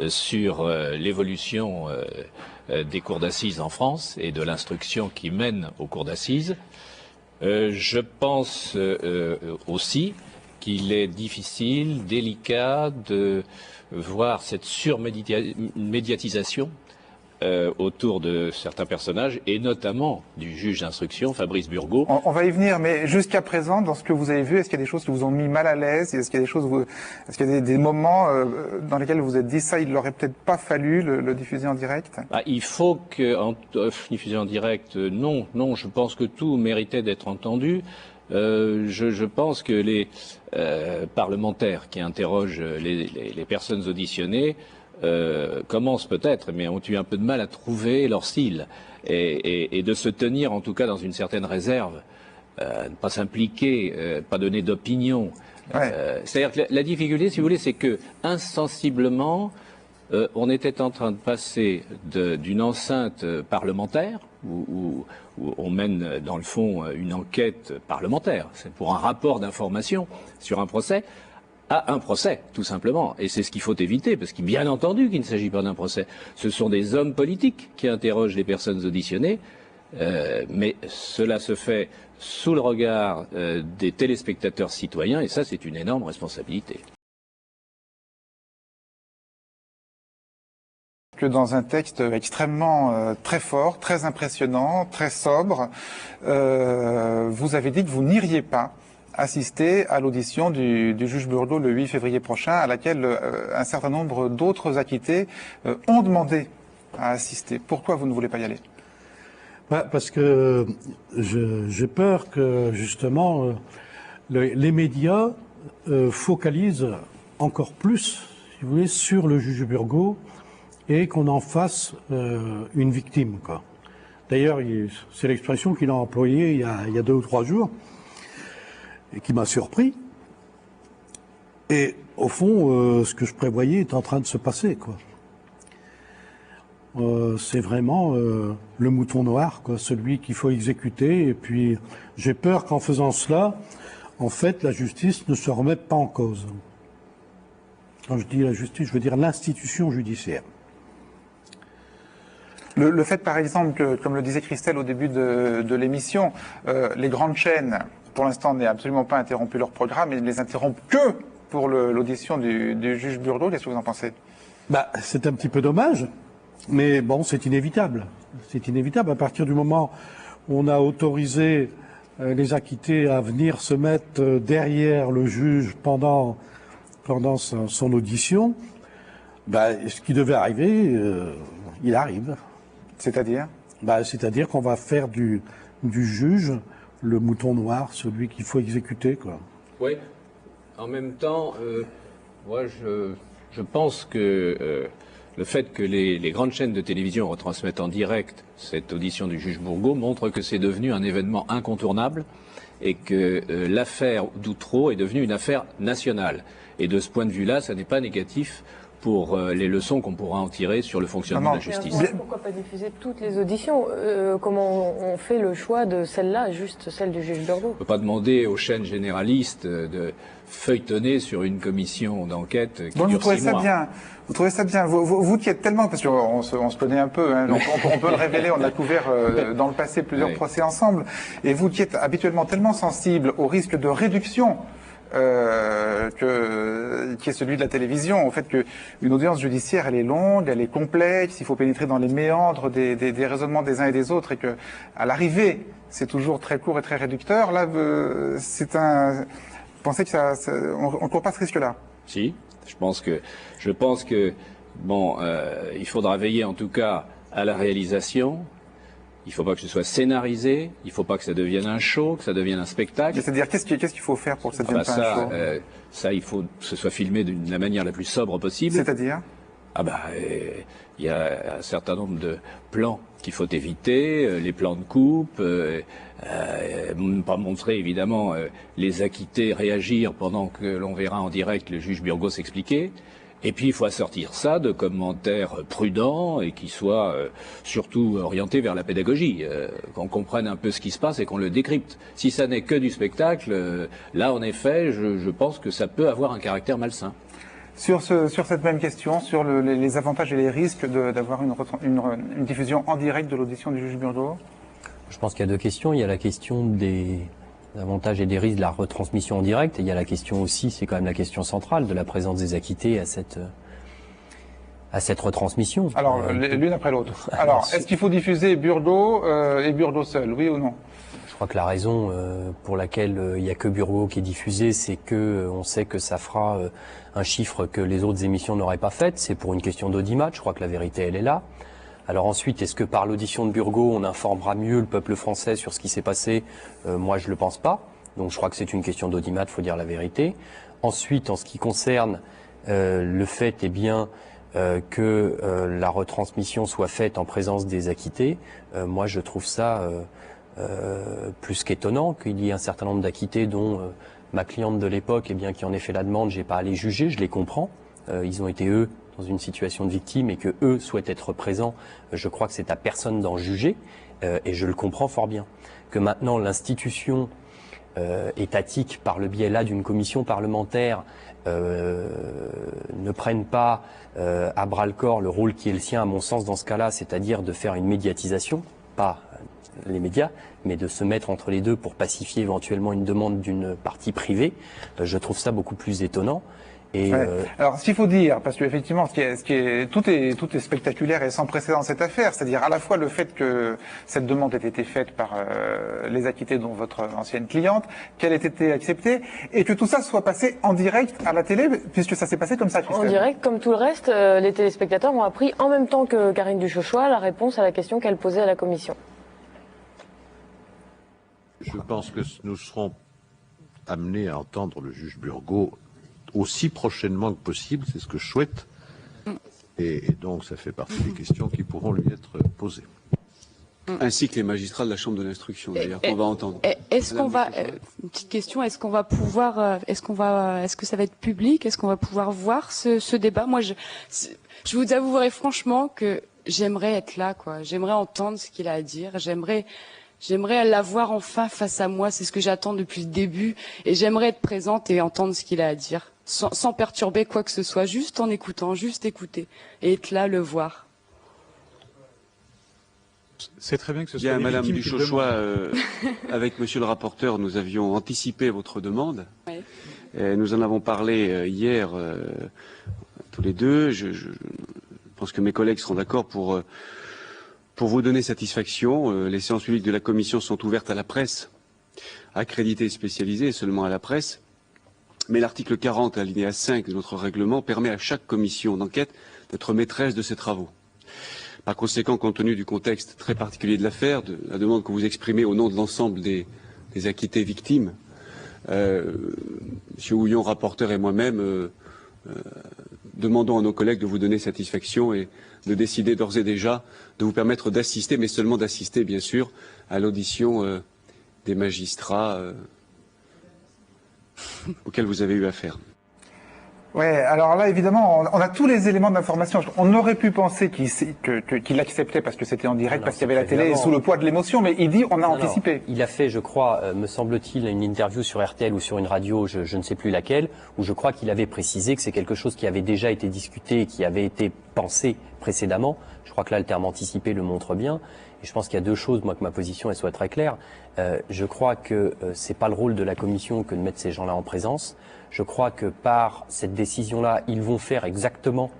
sur l'évolution des cours d'assises en France et de l'instruction qui mène aux cours d'assises. Je pense aussi qu'il est difficile, délicat de voir cette surmédiatisation autour de certains personnages, et notamment du juge d'instruction, Fabrice Burgaud. On va y venir, mais jusqu'à présent, dans ce que vous avez vu, est-ce qu'il y a des choses qui vous ont mis mal à l'aise? Est-ce qu'il y a des moments dans lesquels vous vous êtes dit ça, il n'aurait peut-être pas fallu le diffuser en direct? Il faut que diffuser en direct, non, je pense que tout méritait d'être entendu. Je pense que les parlementaires qui interrogent les personnes auditionnées commencent peut-être, mais ont eu un peu de mal à trouver leur style et de se tenir en tout cas dans une certaine réserve, ne pas s'impliquer, pas donner d'opinion. C'est-à-dire que la difficulté, si vous voulez, c'est que insensiblement, on était en train de passer d'une enceinte parlementaire où on mène dans le fond une enquête parlementaire, c'est pour un rapport d'information sur un procès, à un procès, tout simplement. Et c'est ce qu'il faut éviter, parce qu'il bien entendu qu'il ne s'agit pas d'un procès. Ce sont des hommes politiques qui interrogent les personnes auditionnées, mais cela se fait sous le regard des téléspectateurs citoyens, et ça c'est une énorme responsabilité. Que dans un texte extrêmement très fort, très impressionnant, très sobre, vous avez dit que vous n'iriez pas assister à l'audition du juge Burgaud le 8 février prochain, à laquelle un certain nombre d'autres acquittés ont demandé à assister. Pourquoi vous ne voulez pas y aller? Parce que j'ai peur que justement les médias focalisent encore plus, si vous voulez, sur le juge Burgaud et qu'on en fasse une victime, quoi. D'ailleurs, c'est l'expression qu'il a employée il y a 2 ou 3 jours et qui m'a surpris. Et au fond, ce que je prévoyais est en train de se passer, quoi. C'est vraiment le mouton noir, quoi, celui qu'il faut exécuter. Et puis, j'ai peur qu'en faisant cela, en fait, la justice ne se remette pas en cause. Quand je dis la justice, je veux dire l'institution judiciaire. Le fait, par exemple, que, comme le disait Christelle au début de l'émission, les grandes chaînes, pour l'instant, n'aient absolument pas interrompu leur programme et ne les interrompent que pour l'audition du juge Burgaud, qu'est-ce que vous en pensez? C'est un petit peu dommage, mais bon, c'est inévitable. C'est inévitable. À partir du moment où on a autorisé les acquittés à venir se mettre derrière le juge pendant son audition, ce qui devait arriver, il arrive. C'est-à-dire? C'est-à-dire qu'on va faire du juge le mouton noir, celui qu'il faut exécuter, quoi. Oui. En même temps, moi, je pense que le fait que les grandes chaînes de télévision retransmettent en direct cette audition du juge Bourgault montre que c'est devenu un événement incontournable et que l'affaire d'Outreau est devenue une affaire nationale. Et de ce point de vue-là, ça n'est pas négatif pour les leçons qu'on pourra en tirer sur le fonctionnement de la justice. Pourquoi pas diffuser toutes les auditions? Comment on fait le choix de celle-là, juste celle du juge Burgot? On ne peut pas demander aux chaînes généralistes de feuilletonner sur une commission d'enquête qui dure 6 mois. Vous trouvez ça bien, vous qui êtes tellement, parce qu'on se connaît un peu, hein, donc on peut le révéler, on a couvert dans le passé plusieurs procès ensemble, et vous qui êtes habituellement tellement sensible au risque de réduction qui est celui de la télévision, au fait qu'une audience judiciaire, elle est longue, elle est complexe, il faut pénétrer dans les méandres des raisonnements des uns et des autres, et que à l'arrivée, c'est toujours très court et très réducteur. Là, vous pensez que on court pas ce risque-là? Si, je pense que bon, il faudra veiller en tout cas à la réalisation. Il ne faut pas que ce soit scénarisé, il ne faut pas que ça devienne un show, que ça devienne un spectacle. C'est-à-dire, qu'est-ce qu'il faut faire pour que ça devienne pas un show? Ça, il faut que ce soit filmé de la manière la plus sobre possible. C'est-à-dire? Il y a un certain nombre de plans qu'il faut éviter, les plans de coupe, pas montrer évidemment les acquittés réagir pendant que l'on verra en direct le juge Burgot s'expliquer. Et puis il faut assortir ça de commentaires prudents et qui soient surtout orientés vers la pédagogie, qu'on comprenne un peu ce qui se passe et qu'on le décrypte. Si ça n'est que du spectacle, là en effet, je pense que ça peut avoir un caractère malsain. Sur cette même question, sur les avantages et les risques d'avoir une diffusion en direct de l'audition du juge Burgot? Je pense qu'il y a deux questions. Il y a la question des avantages et des risques de la retransmission en direct, et il y a la question aussi, c'est quand même la question centrale, de la présence des acquittés à cette retransmission. Alors, l'une après l'autre. Alors, est-ce qu'il faut diffuser Burgot et Burgot seul, oui ou non? Je crois que la raison pour laquelle il n'y a que Burgot qui est diffusé, c'est que on sait que ça fera un chiffre que les autres émissions n'auraient pas fait. C'est pour une question d'audimat. Je crois que la vérité, elle est là. Alors ensuite, est-ce que par l'audition de Burgot, on informera mieux le peuple français sur ce qui s'est passé? Moi, je le pense pas. Donc je crois que c'est une question d'audimat, faut dire la vérité. Ensuite, en ce qui concerne le fait, que la retransmission soit faite en présence des acquittés, moi, je trouve ça plus qu'étonnant qu'il y ait un certain nombre d'acquittés dont ma cliente de l'époque, qui en ait fait la demande, j'ai pas à les juger, je les comprends. Ils ont été, eux, dans une situation de victime et que eux souhaitent être présents, je crois que c'est à personne d'en juger, et je le comprends fort bien. Que maintenant l'institution étatique, par le biais là d'une commission parlementaire, ne prenne pas à bras le corps le rôle qui est le sien, à mon sens, dans ce cas-là, c'est-à-dire de faire une médiatisation, pas les médias, mais de se mettre entre les deux pour pacifier éventuellement une demande d'une partie privée, je trouve ça beaucoup plus étonnant. Alors, ce qu'il faut dire, parce qu'effectivement, tout est spectaculaire et sans précédent dans cette affaire, c'est-à-dire à la fois le fait que cette demande ait été faite par les acquittés, dont votre ancienne cliente, qu'elle ait été acceptée, et que tout ça soit passé en direct à la télé, puisque ça s'est passé comme ça, Christelle. En direct, comme tout le reste, les téléspectateurs ont appris en même temps que Karine Duchochois la réponse à la question qu'elle posait à la commission. Je pense que nous serons amenés à entendre le juge Burgot aussi prochainement que possible, c'est ce que je souhaite, et donc ça fait partie des questions qui pourront lui être posées. Ainsi que les magistrats de la Chambre de l'instruction, d'ailleurs, qu'on va entendre. Est-ce qu'on va, une petite question, est-ce qu'on va pouvoir, est-ce que ça va être public, est-ce qu'on va pouvoir voir ce débat? Moi, je vous avouerai franchement que j'aimerais être là, quoi. J'aimerais entendre ce qu'il a à dire, j'aimerais l'avoir enfin face à moi, c'est ce que j'attends depuis le début, et j'aimerais être présente et entendre ce qu'il a à dire. Sans perturber quoi que ce soit, juste en écoutant, juste écouter, et être là, le voir. C'est très bien que ce soit Madame Duchochois, avec Monsieur le rapporteur, nous avions anticipé votre demande. Oui. Et nous en avons parlé hier, tous les deux. Je pense que mes collègues seront d'accord pour vous donner satisfaction. Les séances publiques de la Commission sont ouvertes à la presse, accréditée et spécialisée, et seulement à la presse. Mais l'article 40, alinéa 5 de notre règlement, permet à chaque commission d'enquête d'être maîtresse de ses travaux. Par conséquent, compte tenu du contexte très particulier de l'affaire, de la demande que vous exprimez au nom de l'ensemble des acquittés victimes, M. Houillon, rapporteur, et moi-même demandons à nos collègues de vous donner satisfaction et de décider d'ores et déjà de vous permettre d'assister, mais seulement d'assister, bien sûr, à l'audition des magistrats auxquels vous avez eu affaire. Ouais, alors là, évidemment, on a tous les éléments d'information. On aurait pu penser qu'il acceptait parce que c'était en direct, parce qu'il y avait la télé et sous le poids de l'émotion, mais il dit on a anticipé. Il a fait, je crois, me semble-t-il, une interview sur RTL ou sur une radio, je ne sais plus laquelle, où je crois qu'il avait précisé que c'est quelque chose qui avait déjà été discuté et qui avait été pensé précédemment. Je crois que là, le terme anticipé le montre bien. Et je pense qu'il y a deux choses, moi, que ma position elle soit très claire. Je crois que c'est pas le rôle de la commission que de mettre ces gens-là en présence. Je crois que par cette décision-là, ils vont faire exactement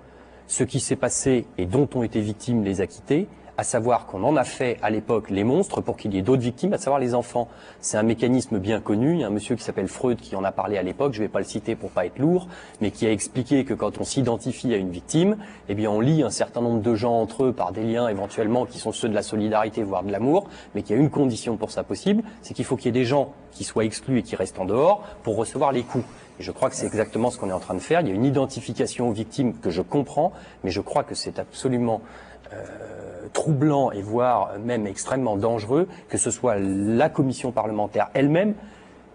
ce qui s'est passé et dont ont été victimes les acquittés, à savoir qu'on en a fait à l'époque les monstres pour qu'il y ait d'autres victimes, à savoir les enfants. C'est un mécanisme bien connu. Il y a un monsieur qui s'appelle Freud qui en a parlé à l'époque, je ne vais pas le citer pour pas être lourd, mais qui a expliqué que quand on s'identifie à une victime, eh bien on lie un certain nombre de gens entre eux par des liens éventuellement qui sont ceux de la solidarité, voire de l'amour, mais qu'il y a une condition pour ça possible, c'est qu'il faut qu'il y ait des gens qui soient exclus et qui restent en dehors pour recevoir les coups. Et je crois que c'est exactement ce qu'on est en train de faire. Il y a une identification aux victimes que je comprends, mais je crois que c'est absolument troublant et voire même extrêmement dangereux que ce soit la commission parlementaire elle-même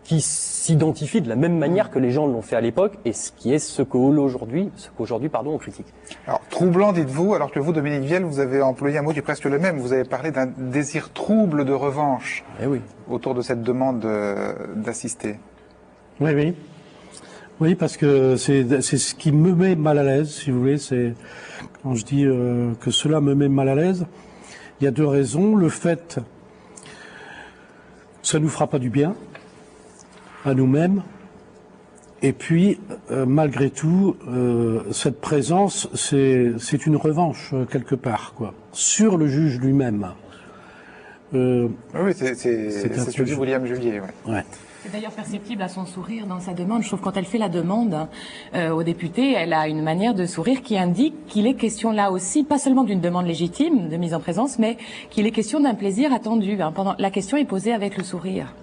qui s'identifie de la même manière que les gens l'ont fait à l'époque et ce qu'aujourd'hui on critique. Alors, troublant, dites-vous, alors que vous, Dominique Viel, vous avez employé un mot qui est presque le même. Vous avez parlé d'un désir trouble de revanche autour de cette demande d'assister. Oui. Oui, parce que c'est ce qui me met mal à l'aise, si vous voulez. C'est quand je dis que cela me met mal à l'aise, il y a deux raisons. Le fait, ça nous fera pas du bien à nous-mêmes. Et puis, malgré tout, cette présence, c'est une revanche quelque part, quoi, sur le juge lui-même. Oui, c'est ce que dit William Julier. Ouais. C'est d'ailleurs perceptible à son sourire dans sa demande. Je trouve que quand elle fait la demande aux députés, elle a une manière de sourire qui indique qu'il est question là aussi, pas seulement d'une demande légitime de mise en présence, mais qu'il est question d'un plaisir attendu. La question est posée avec le sourire.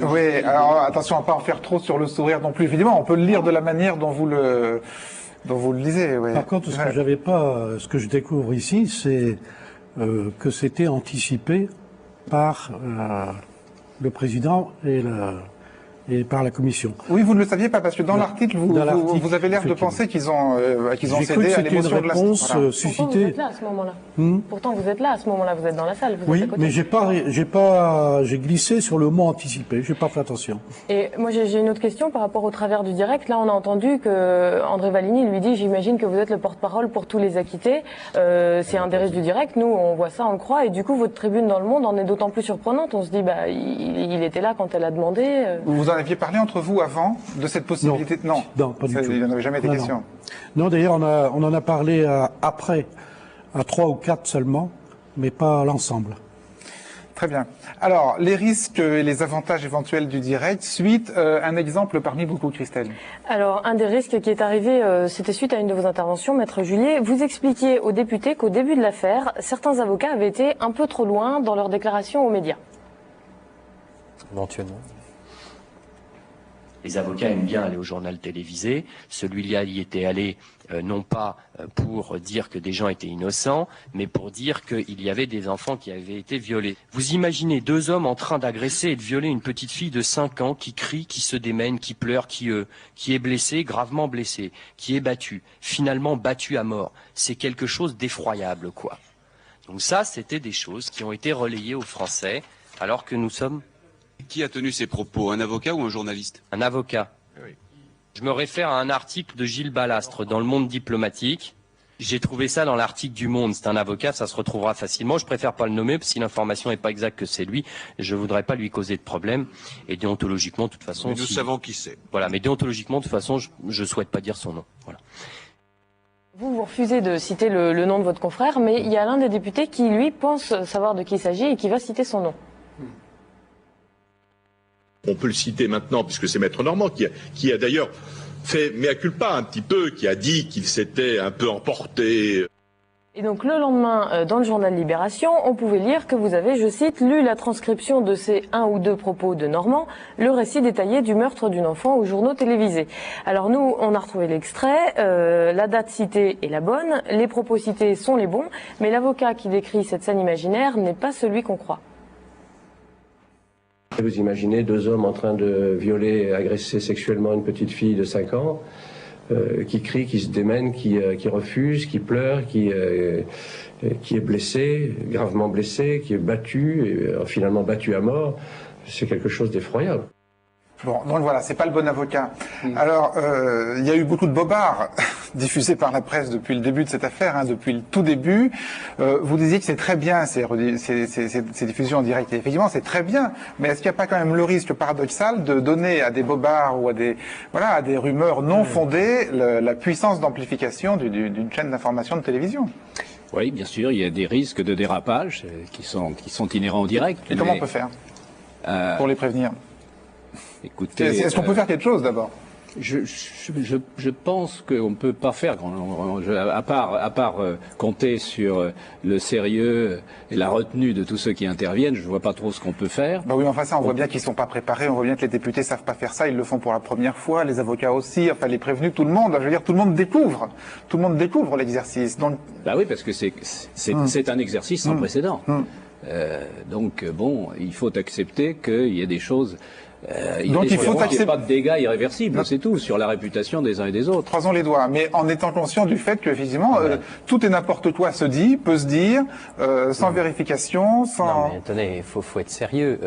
Oui, alors attention à pas en faire trop sur le sourire non plus. Évidemment, on peut le lire de la manière dont vous le lisez. Ouais. Par contre, ce que je découvre ici, c'est que c'était anticipé par le président et par la commission. Oui, vous ne le saviez pas, parce que dans l'article, vous avez l'air de penser qu'ils ont cédé à l'émotion de la réponse suscitée. Pourtant, vous êtes là à ce moment-là. Pourtant, vous êtes là à ce moment-là, vous êtes dans la salle. Vous êtes à côté. Mais j'ai glissé sur le mot anticipé, j'ai pas fait attention. Et moi, j'ai une autre question par rapport au travers du direct. Là, on a entendu que André Valigny lui dit, j'imagine que vous êtes le porte-parole pour tous les acquittés. C'est un des risques du direct. Nous, on voit ça, on le croit. Et du coup, votre tribune dans Le Monde en est d'autant plus surprenante. On se dit, il était là quand elle a demandé. Vous en aviez parlé entre vous avant de cette possibilité? Non, pas du tout. Il n'en avait jamais été question. Non, d'ailleurs, on en a parlé après, à 3 ou 4 seulement, mais pas à l'ensemble. Très bien. Alors, les risques et les avantages éventuels du direct, un exemple parmi beaucoup, Christelle. Alors, un des risques qui est arrivé, c'était suite à une de vos interventions, Maître Julier. Vous expliquiez aux députés qu'au début de l'affaire, certains avocats avaient été un peu trop loin dans leurs déclarations aux médias. Éventuellement. Les avocats aiment bien aller au journal télévisé. Celui-là y était allé non pas pour dire que des gens étaient innocents, mais pour dire qu'il y avait des enfants qui avaient été violés. Vous imaginez 2 hommes en train d'agresser et de violer une petite fille de 5 ans qui crie, qui se démène, qui pleure, qui est blessée, gravement blessée, qui est battue, finalement battue à mort. C'est quelque chose d'effroyable, quoi. Donc ça, c'était des choses qui ont été relayées aux Français, alors que nous sommes... Qui a tenu ces propos, un avocat ou un journaliste? Un avocat. Oui. Je me réfère à un article de Gilles Ballastre dans Le Monde diplomatique. J'ai trouvé ça dans l'article du Monde. C'est un avocat, ça se retrouvera facilement. Je préfère pas le nommer, parce que si l'information n'est pas exacte que c'est lui, je voudrais pas lui causer de problème. Et déontologiquement, de toute façon... Mais nous savons qui c'est. Voilà, mais déontologiquement, de toute façon, je souhaite pas dire son nom. Voilà. Vous refusez de citer le nom de votre confrère, mais il y a l'un des députés qui, lui, pense savoir de qui il s'agit et qui va citer son nom. On peut le citer maintenant, puisque c'est Maître Normand qui a d'ailleurs fait mea culpa un petit peu, qui a dit qu'il s'était un peu emporté. Et donc le lendemain, dans le journal Libération, on pouvait lire que vous avez, je cite, lu la transcription de ces 1 ou 2 propos de Normand, le récit détaillé du meurtre d'une enfant aux journaux télévisés. Alors nous, on a retrouvé l'extrait, la date citée est la bonne, les propos cités sont les bons, mais l'avocat qui décrit cette scène imaginaire n'est pas celui qu'on croit. Vous imaginez 2 hommes en train de violer, agresser sexuellement une petite fille de 5 ans, qui crie, qui se démène, qui refuse, qui pleure, qui est blessé, gravement blessé, qui est battu, et finalement battu à mort. C'est quelque chose d'effroyable. Bon, donc voilà, c'est pas le bon avocat. Alors, il y a eu beaucoup de bobards diffusés par la presse depuis le début de cette affaire, hein, depuis le tout début. Vous disiez que c'est très bien ces diffusions en direct. Et effectivement, c'est très bien. Mais est-ce qu'il n'y a pas quand même le risque paradoxal de donner à des bobards ou à des rumeurs non fondées la puissance d'amplification d'une chaîne d'information de télévision? Oui, bien sûr, il y a des risques de dérapage qui sont inhérents au direct. Et comment on peut faire pour les prévenir? Écoutez, est-ce qu'on peut faire quelque chose d'abord? Je pense qu'on ne peut pas faire, à part compter sur le sérieux et la retenue de tous ceux qui interviennent. Je ne vois pas trop ce qu'on peut faire. Bah oui, enfin ça, on voit bien qu'ils ne sont pas préparés, on voit bien que les députés ne savent pas faire ça, ils le font pour la première fois, les avocats aussi, enfin les prévenus, tout le monde. Je veux dire, tout le monde découvre l'exercice. Donc... Bah oui, parce que c'est un exercice sans précédent. Donc bon, il faut accepter qu'il y a des choses. Donc il faut accepter pas de dégâts irréversibles, c'est tout, sur la réputation des uns et des autres. Croisons les doigts, mais en étant conscient du fait qu'effectivement, tout et n'importe quoi peut se dire, sans vérification, sans... Non mais attendez, faut être sérieux.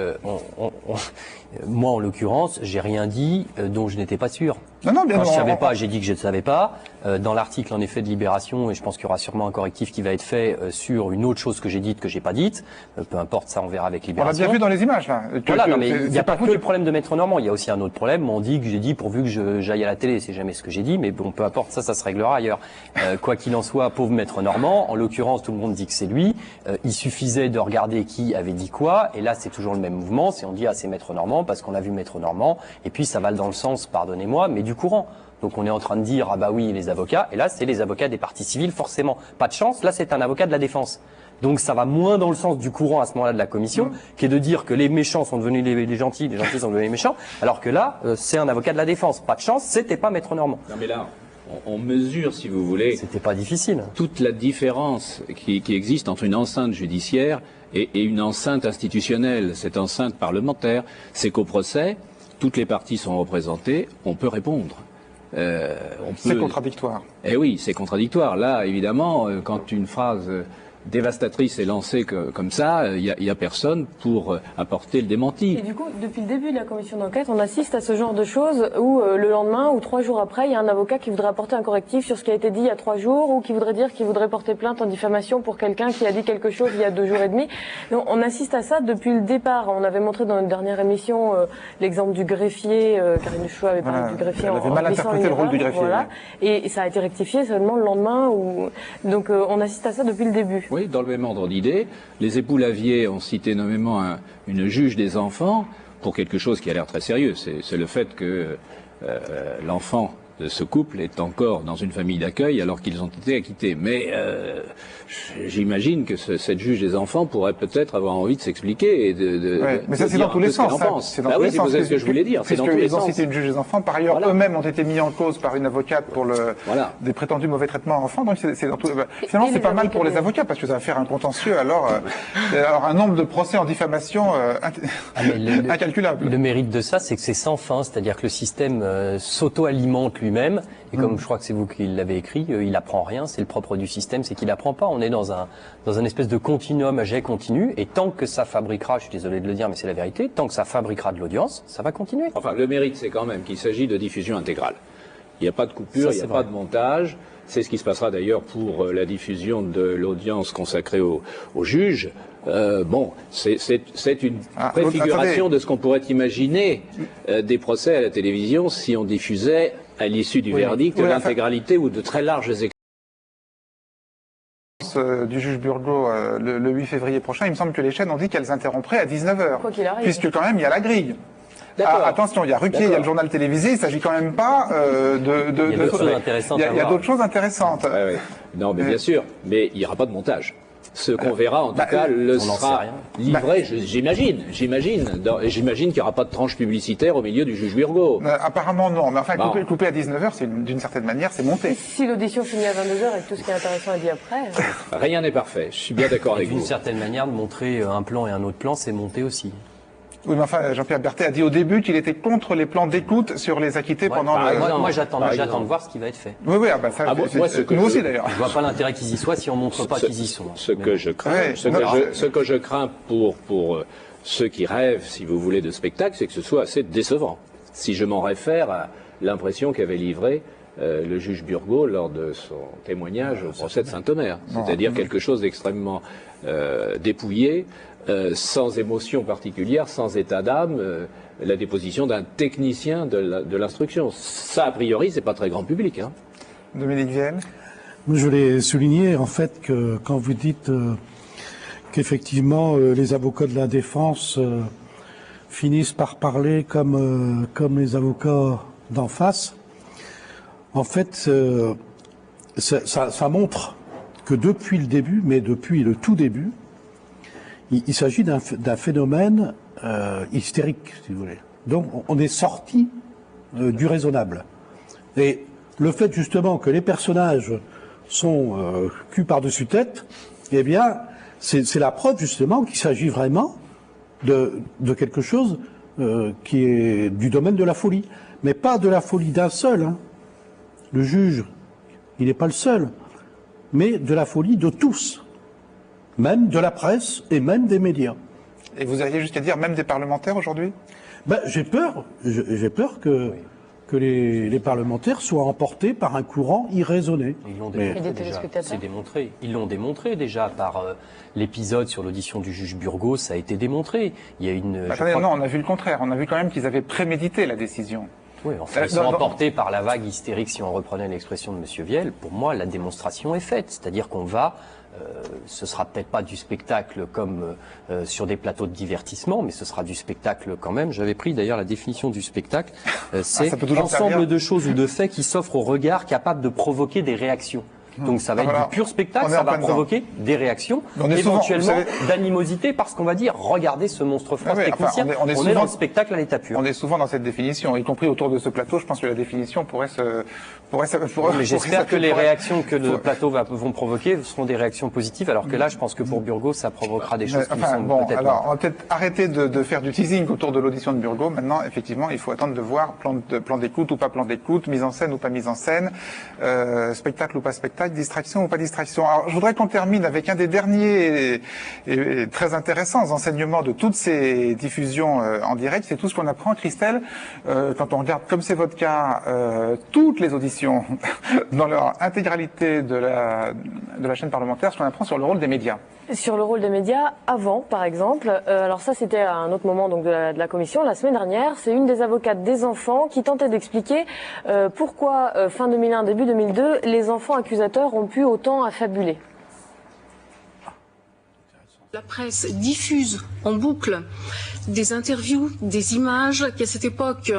Moi, en l'occurrence, j'ai rien dit dont je n'étais pas sûr. Non, bien Quand je savais pas, j'ai dit que je ne savais pas. Dans l'article, en effet, de Libération, et je pense qu'il y aura sûrement un correctif qui va être fait sur une autre chose que j'ai dite, que j'ai pas dite. Peu importe, ça on verra avec Libération. On l'a bien vu dans les images, là. Voilà, non, mais il n'y a pas que le problème de Maître Normand. Il y a aussi un autre problème. On dit que j'ai dit pourvu que j'aille à la télé. C'est jamais ce que j'ai dit, mais bon, peu importe, ça se réglera ailleurs. Quoi qu'il en soit, pauvre Maître Normand. En l'occurrence, tout le monde dit que c'est lui. Il suffisait de regarder qui avait dit quoi. Et là, c'est toujours le même mouvement. C'est on dit, ah, c'est Maître Normand parce qu'on a vu Maître Normand. Et puis, ça va dans le sens, pardonnez-moi, mais du courant. Donc on est en train de dire, ah bah oui, les avocats, et là c'est les avocats des parties civiles, forcément. Pas de chance, là c'est un avocat de la défense. Donc ça va moins dans le sens du courant à ce moment-là de la commission, qui est de dire que les méchants sont devenus les gentils sont devenus les méchants, alors que là, c'est un avocat de la défense. Pas de chance, c'était pas Maître Normand. Non mais là, on mesure, si vous voulez... C'était pas difficile. Toute la différence qui existe entre une enceinte judiciaire et une enceinte institutionnelle, cette enceinte parlementaire, c'est qu'au procès, toutes les parties sont représentées, on peut répondre. C'est contradictoire. Eh oui, c'est contradictoire. Là, évidemment, quand une phrase dévastatrice est lancée comme ça, il y a personne pour apporter le démenti. Et du coup, depuis le début de la commission d'enquête, on assiste à ce genre de choses où le lendemain ou 3 jours après, il y a un avocat qui voudrait apporter un correctif sur ce qui a été dit il y a 3 jours ou qui voudrait dire qu'il voudrait porter plainte en diffamation pour quelqu'un qui a dit quelque chose il y a 2 jours et demi. Donc, on assiste à ça depuis le départ. On avait montré dans notre dernière émission l'exemple du greffier, Karine Chouat avait parlé du greffier. Elle avait mal interprété le rôle du greffier. Voilà. Et ça a été rectifié seulement le lendemain. Donc on assiste à ça depuis le début. Oui, dans le même ordre d'idée, les époux Lavier ont cité nommément une juge des enfants pour quelque chose qui a l'air très sérieux. C'est le fait que l'enfant de ce couple est encore dans une famille d'accueil alors qu'ils ont été acquittés. Mais j'imagine que cette juge des enfants pourrait peut-être avoir envie de s'expliquer et mais ça c'est dans tous les sens. C'est ce que je voulais dire. C'est dans tous les sens. Ils ont cité une juge des enfants. Par ailleurs, eux-mêmes ont été mis en cause par une avocate pour des prétendus mauvais traitements à enfants. Donc c'est dans tout... Finalement, c'est pas mal pour les avocats parce que ça va faire un contentieux. Alors un nombre de procès en diffamation incalculable. Le mérite de ça, c'est que c'est sans fin. C'est-à-dire que le système s'auto-alimente lui-même. Et comme je crois que c'est vous qui l'avez écrit, il apprend rien. C'est le propre du système, c'est qu'il apprend pas. On est dans un espèce de continuum à jet continu. Et tant que ça fabriquera, je suis désolé de le dire, mais c'est la vérité, tant que ça fabriquera de l'audience, ça va continuer. Enfin, le mérite, c'est quand même qu'il s'agit de diffusion intégrale. Il n'y a pas de coupure, il n'y a pas de montage. C'est ce qui se passera d'ailleurs pour la diffusion de l'audience consacrée au juge. Bon, c'est une préfiguration de ce qu'on pourrait imaginer des procès à la télévision si on diffusait à l'issue du verdict l'intégralité ou de très larges extraits. Du juge Burgot le 8 février prochain, il me semble que les chaînes ont dit qu'elles interrompraient à 19h. Puisque quand même il y a la grille. attention, il y a Ruquier, il y a le journal télévisé, il ne s'agit quand même pas de... Il y a d'autres choses intéressantes. Il y a d'autres choses intéressantes. Non, mais bien sûr, mais il n'y aura pas de montage. Ce qu'on verra, en tout cas, le sera livré, j'imagine. J'imagine qu'il n'y aura pas de tranche publicitaire au milieu du juge Burgot. Apparemment, non. Mais enfin, couper à 19h, d'une certaine manière, c'est monté. Si l'audition finit à 22h et que tout ce qui est intéressant est dit après... Rien n'est parfait. Je suis bien d'accord avec vous. D'une certaine manière, de montrer un plan et un autre plan, c'est monté aussi. Oui, mais enfin, Jean-Pierre Berthet a dit au début qu'il était contre les plans d'écoute sur les acquittés pendant le... Moi, j'attends de voir ce qui va être fait. Oui, nous aussi d'ailleurs. Je vois pas l'intérêt qu'ils y soient si on montre pas qu'ils y sont. Ce que je crains pour ceux qui rêvent, si vous voulez, de spectacle, c'est que ce soit assez décevant. Si je m'en réfère à l'impression qu'avait livrée le juge Burgot lors de son témoignage au procès de Saint-Omer. C'est-à-dire quelque chose d'extrêmement dépouillé, sans émotion particulière, sans état d'âme, la déposition d'un technicien de l'instruction. Ça, a priori, c'est pas très grand public. Hein. Dominique Vienne. Je voulais souligner, en fait, que quand vous dites qu'effectivement, les avocats de la défense finissent par parler comme les avocats d'en face, en fait, ça montre que depuis le début, mais depuis le tout début, il s'agit d'un phénomène hystérique, si vous voulez. Donc, on est sorti du raisonnable. Et le fait, justement, que les personnages sont cul par-dessus tête, eh bien, c'est la preuve, justement, qu'il s'agit vraiment de quelque chose qui est du domaine de la folie. Mais pas de la folie d'un seul. Hein. Le juge, il n'est pas le seul. Mais de la folie de tous. Même de la presse et même des médias. Et vous aviez jusqu'à dire même des parlementaires aujourd'hui ? J'ai peur que les parlementaires soient emportés par un courant irraisonné. Ils l'ont démontré déjà. C'est démontré. Ils l'ont démontré déjà par l'épisode sur l'audition du juge Burgot, ça a été démontré. Il y a une. Non, on a vu le contraire. On a vu quand même qu'ils avaient prémédité la décision. Oui, enfin, ils sont emportés par la vague hystérique, si on reprenait l'expression de M. Viel. Pour moi, la démonstration est faite. C'est-à-dire qu'on va... ce sera peut-être pas du spectacle comme sur des plateaux de divertissement, mais ce sera du spectacle quand même. J'avais pris d'ailleurs la définition du spectacle. C'est l'ensemble de choses ou de faits qui s'offrent au regard capable de provoquer des réactions. Donc ça va être du pur spectacle, ça va provoquer des réactions, éventuellement d'animosité, parce qu'on va dire, regardez ce monstre France technicien, on est dans le spectacle à l'état pur. On est souvent dans cette définition, y compris autour de ce plateau, je pense que la définition pourrait mais j'espère que les réactions que le plateau vont provoquer seront des réactions positives, alors que là, je pense que pour Burgot, ça provoquera des choses qui sont peut-être... Alors, on va peut-être arrêter de faire du teasing autour de l'audition de Burgot. Maintenant, effectivement, il faut attendre de voir plan d'écoute ou pas plan d'écoute, mise en scène ou pas mise en scène, spectacle ou pas spectacle, distraction ou pas distraction. Alors, je voudrais qu'on termine avec un des derniers et très intéressants enseignements de toutes ces diffusions en direct. C'est tout ce qu'on apprend, Christelle, quand on regarde, comme c'est votre cas, toutes les auditions dans leur intégralité de la chaîne parlementaire, ce qu'on apprend sur le rôle des médias. Sur le rôle des médias, avant, par exemple, alors ça c'était à un autre moment donc de la commission, la semaine dernière, c'est une des avocates des enfants qui tentait d'expliquer pourquoi, fin 2001, début 2002, les enfants accusateurs ont pu autant affabuler. La presse diffuse en boucle des interviews, des images qu'à cette époque,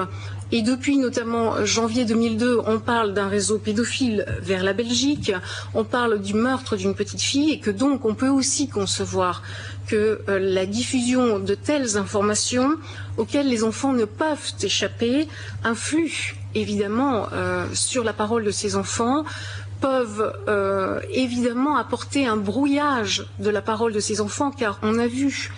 et depuis notamment janvier 2002, on parle d'un réseau pédophile vers la Belgique, on parle du meurtre d'une petite fille, et que donc on peut aussi concevoir que la diffusion de telles informations auxquelles les enfants ne peuvent échapper influe évidemment sur la parole de ces enfants, peuvent évidemment apporter un brouillage de la parole de ces enfants, car on a vu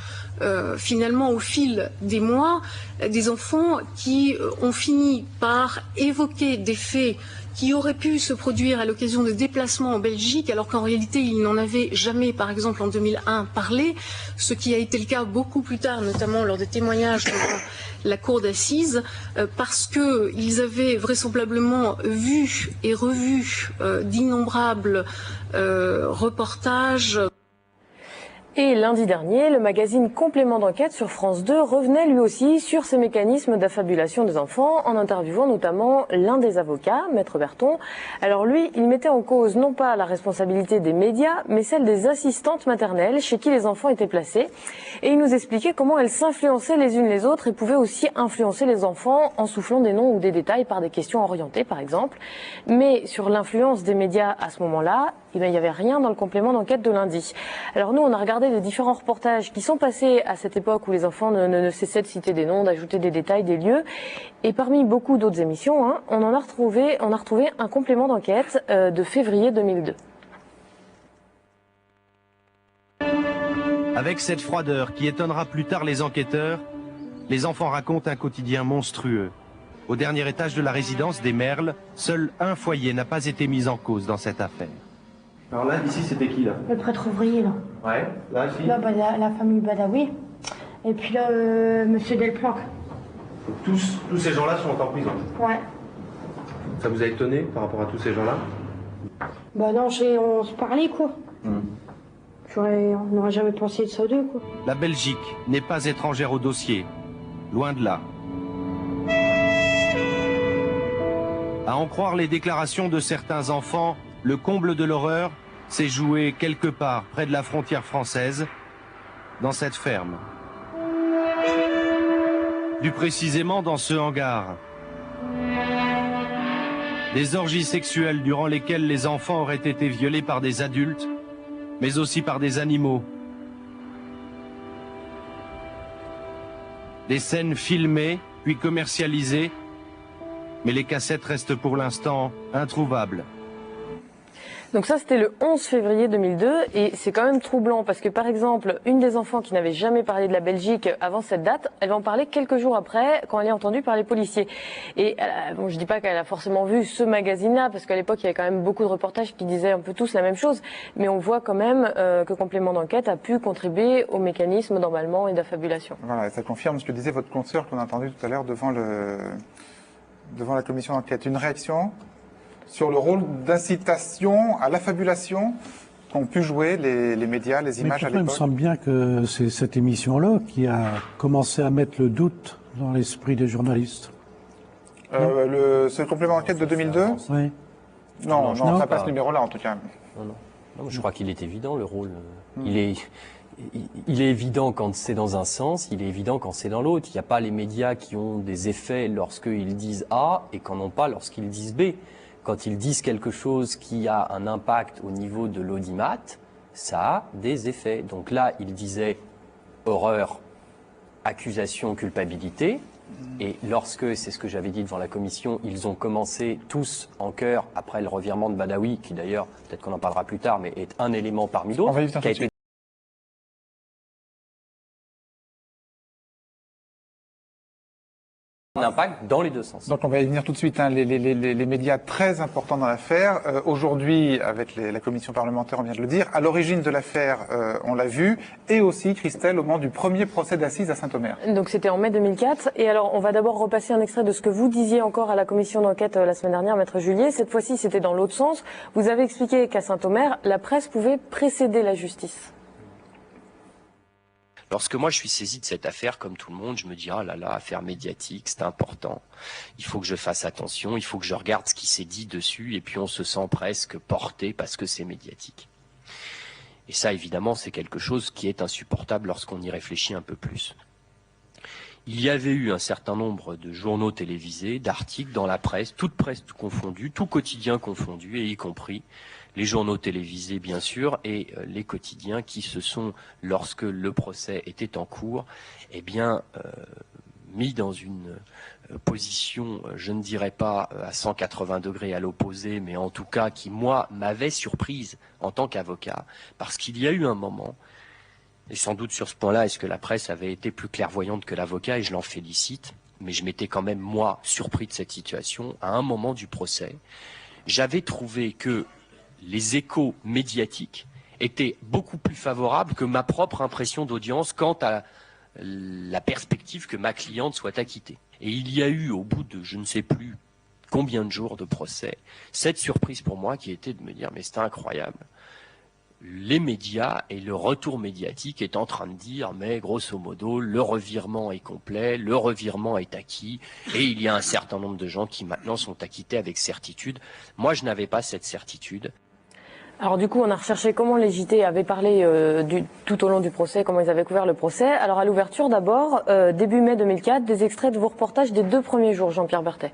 finalement au fil des mois des enfants qui ont fini par évoquer des faits qui auraient pu se produire à l'occasion de déplacements en Belgique, alors qu'en réalité ils n'en avaient jamais, par exemple en 2001, parlé, ce qui a été le cas beaucoup plus tard, notamment lors des témoignages devant la cour d'assises, parce qu'ils avaient vraisemblablement vu et revu d'innombrables reportages. Et lundi dernier, le magazine Complément d'enquête sur France 2 revenait lui aussi sur ces mécanismes d'affabulation des enfants en interviewant notamment l'un des avocats, Maître Berton. Alors lui, il mettait en cause non pas la responsabilité des médias, mais celle des assistantes maternelles chez qui les enfants étaient placés. Et il nous expliquait comment elles s'influençaient les unes les autres et pouvaient aussi influencer les enfants en soufflant des noms ou des détails par des questions orientées par exemple. Mais sur l'influence des médias à ce moment-là, il n'y avait rien dans le complément d'enquête de lundi. Alors nous, on a regardé les différents reportages qui sont passés à cette époque où les enfants ne cessaient de citer des noms, d'ajouter des détails, des lieux. Et parmi beaucoup d'autres émissions, on a retrouvé un complément d'enquête de février 2002. Avec cette froideur qui étonnera plus tard les enquêteurs, les enfants racontent un quotidien monstrueux. Au dernier étage de la résidence des Merles, seul un foyer n'a pas été mis en cause dans cette affaire. Alors là, ici, c'était qui, là? Le prêtre ouvrier, là. Ouais, là, ici? Là, bah, la famille Badawi. Et puis là, monsieur Delplanque. Tous ces gens-là sont en prison? Ouais. Ça vous a étonné par rapport à tous ces gens-là? Bah non, on se parlait, quoi. On n'aurait jamais pensé de ça d'eux, quoi. La Belgique n'est pas étrangère au dossier. Loin de là. À en croire les déclarations de certains enfants, le comble de l'horreur s'est joué quelque part près de la frontière française, dans cette ferme. Plus précisément dans ce hangar. Des orgies sexuelles durant lesquelles les enfants auraient été violés par des adultes, mais aussi par des animaux. Des scènes filmées, puis commercialisées, mais les cassettes restent pour l'instant introuvables. Donc ça, c'était le 11 février 2002 et c'est quand même troublant parce que, par exemple, une des enfants qui n'avait jamais parlé de la Belgique avant cette date, elle va en parler quelques jours après quand elle est entendue par les policiers. Et bon, je dis pas qu'elle a forcément vu ce magazine-là parce qu'à l'époque, il y avait quand même beaucoup de reportages qui disaient un peu tous la même chose, mais on voit quand même que Complément d'enquête a pu contribuer au mécanisme d'emballement et d'affabulation. Voilà, ça confirme ce que disait votre consoeur qu'on a entendu tout à l'heure devant la commission d'enquête. Une réaction sur le rôle d'incitation à l'affabulation qu'ont pu jouer les médias, les images à l'époque. Il me semble bien que c'est cette émission-là qui a commencé à mettre le doute dans l'esprit des journalistes. Ce complément d'enquête de 2002 Oui. Non, ça passe ce numéro-là en tout cas. Non, je crois qu'il est évident le rôle. Il est évident quand c'est dans un sens, il est évident quand c'est dans l'autre. Il n'y a pas les médias qui ont des effets lorsqu'ils disent A et qu'en ont pas lorsqu'ils disent B. Quand ils disent quelque chose qui a un impact au niveau de l'audimat, ça a des effets. Donc là, il disait horreur, accusation, culpabilité. Et lorsque, c'est ce que j'avais dit devant la commission, ils ont commencé tous en chœur, après le revirement de Badawi, qui d'ailleurs, peut-être qu'on en parlera plus tard, mais est un élément parmi d'autres, qui a été un impact dans les deux sens. Donc on va y venir tout de suite, les médias très importants dans l'affaire. Aujourd'hui, avec la commission parlementaire, on vient de le dire, à l'origine de l'affaire, on l'a vu, et aussi, Christelle, au moment du premier procès d'assises à Saint-Omer. Donc c'était en mai 2004, et alors on va d'abord repasser un extrait de ce que vous disiez encore à la commission d'enquête la semaine dernière, Maître Julier. Cette fois-ci, c'était dans l'autre sens. Vous avez expliqué qu'à Saint-Omer, la presse pouvait précéder la justice. Lorsque moi je suis saisi de cette affaire, comme tout le monde, je me dis ah là là, affaire médiatique, c'est important. Il faut que je fasse attention, il faut que je regarde ce qui s'est dit dessus, et puis on se sent presque porté parce que c'est médiatique. Et ça, évidemment, c'est quelque chose qui est insupportable lorsqu'on y réfléchit un peu plus. Il y avait eu un certain nombre de journaux télévisés, d'articles dans la presse, toute presse confondue, tout quotidien confondu, et y compris les journaux télévisés bien sûr, et les quotidiens qui se sont, lorsque le procès était en cours, mis dans une position, je ne dirais pas à 180 degrés à l'opposé, mais en tout cas qui, moi, m'avait surprise en tant qu'avocat, parce qu'il y a eu un moment, et sans doute sur ce point-là, est-ce que la presse avait été plus clairvoyante que l'avocat, et je l'en félicite, mais je m'étais quand même, moi, surpris de cette situation. À un moment du procès, j'avais trouvé que les échos médiatiques étaient beaucoup plus favorables que ma propre impression d'audience quant à la perspective que ma cliente soit acquittée. Et il y a eu, au bout de je ne sais plus combien de jours de procès, cette surprise pour moi qui était de me dire mais c'est incroyable. les médias et le retour médiatique est en train de dire, mais grosso modo, le revirement est complet, le revirement est acquis, et il y a un certain nombre de gens qui maintenant sont acquittés avec certitude. Moi, je n'avais pas cette certitude. Alors du coup, on a recherché comment les JT avaient parlé tout au long du procès, comment ils avaient couvert le procès. Alors à l'ouverture d'abord, début mai 2004, des extraits de vos reportages des 2 premiers jours, Jean-Pierre Berthet.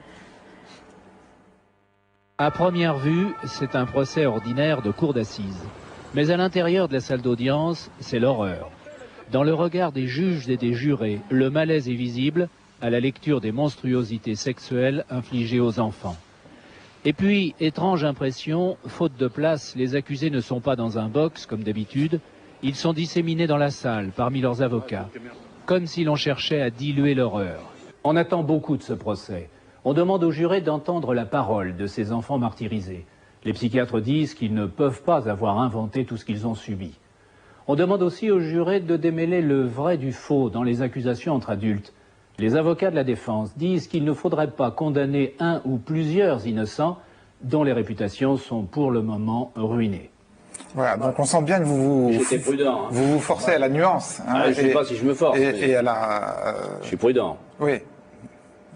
À première vue, c'est un procès ordinaire de cour d'assises. Mais à l'intérieur de la salle d'audience, c'est l'horreur. Dans le regard des juges et des jurés, le malaise est visible à la lecture des monstruosités sexuelles infligées aux enfants. Et puis, étrange impression, faute de place, les accusés ne sont pas dans un box comme d'habitude, ils sont disséminés dans la salle parmi leurs avocats, comme si l'on cherchait à diluer l'horreur. On attend beaucoup de ce procès. On demande aux jurés d'entendre la parole de ces enfants martyrisés. Les psychiatres disent qu'ils ne peuvent pas avoir inventé tout ce qu'ils ont subi. On demande aussi aux jurés de démêler le vrai du faux dans les accusations entre adultes. Les avocats de la défense disent qu'il ne faudrait pas condamner un ou plusieurs innocents dont les réputations sont pour le moment ruinées. Voilà, donc on sent bien que J'étais prudent, hein. vous forcez à la nuance. Hein, je ne sais pas si je me force. Et à la... Je suis prudent. Oui,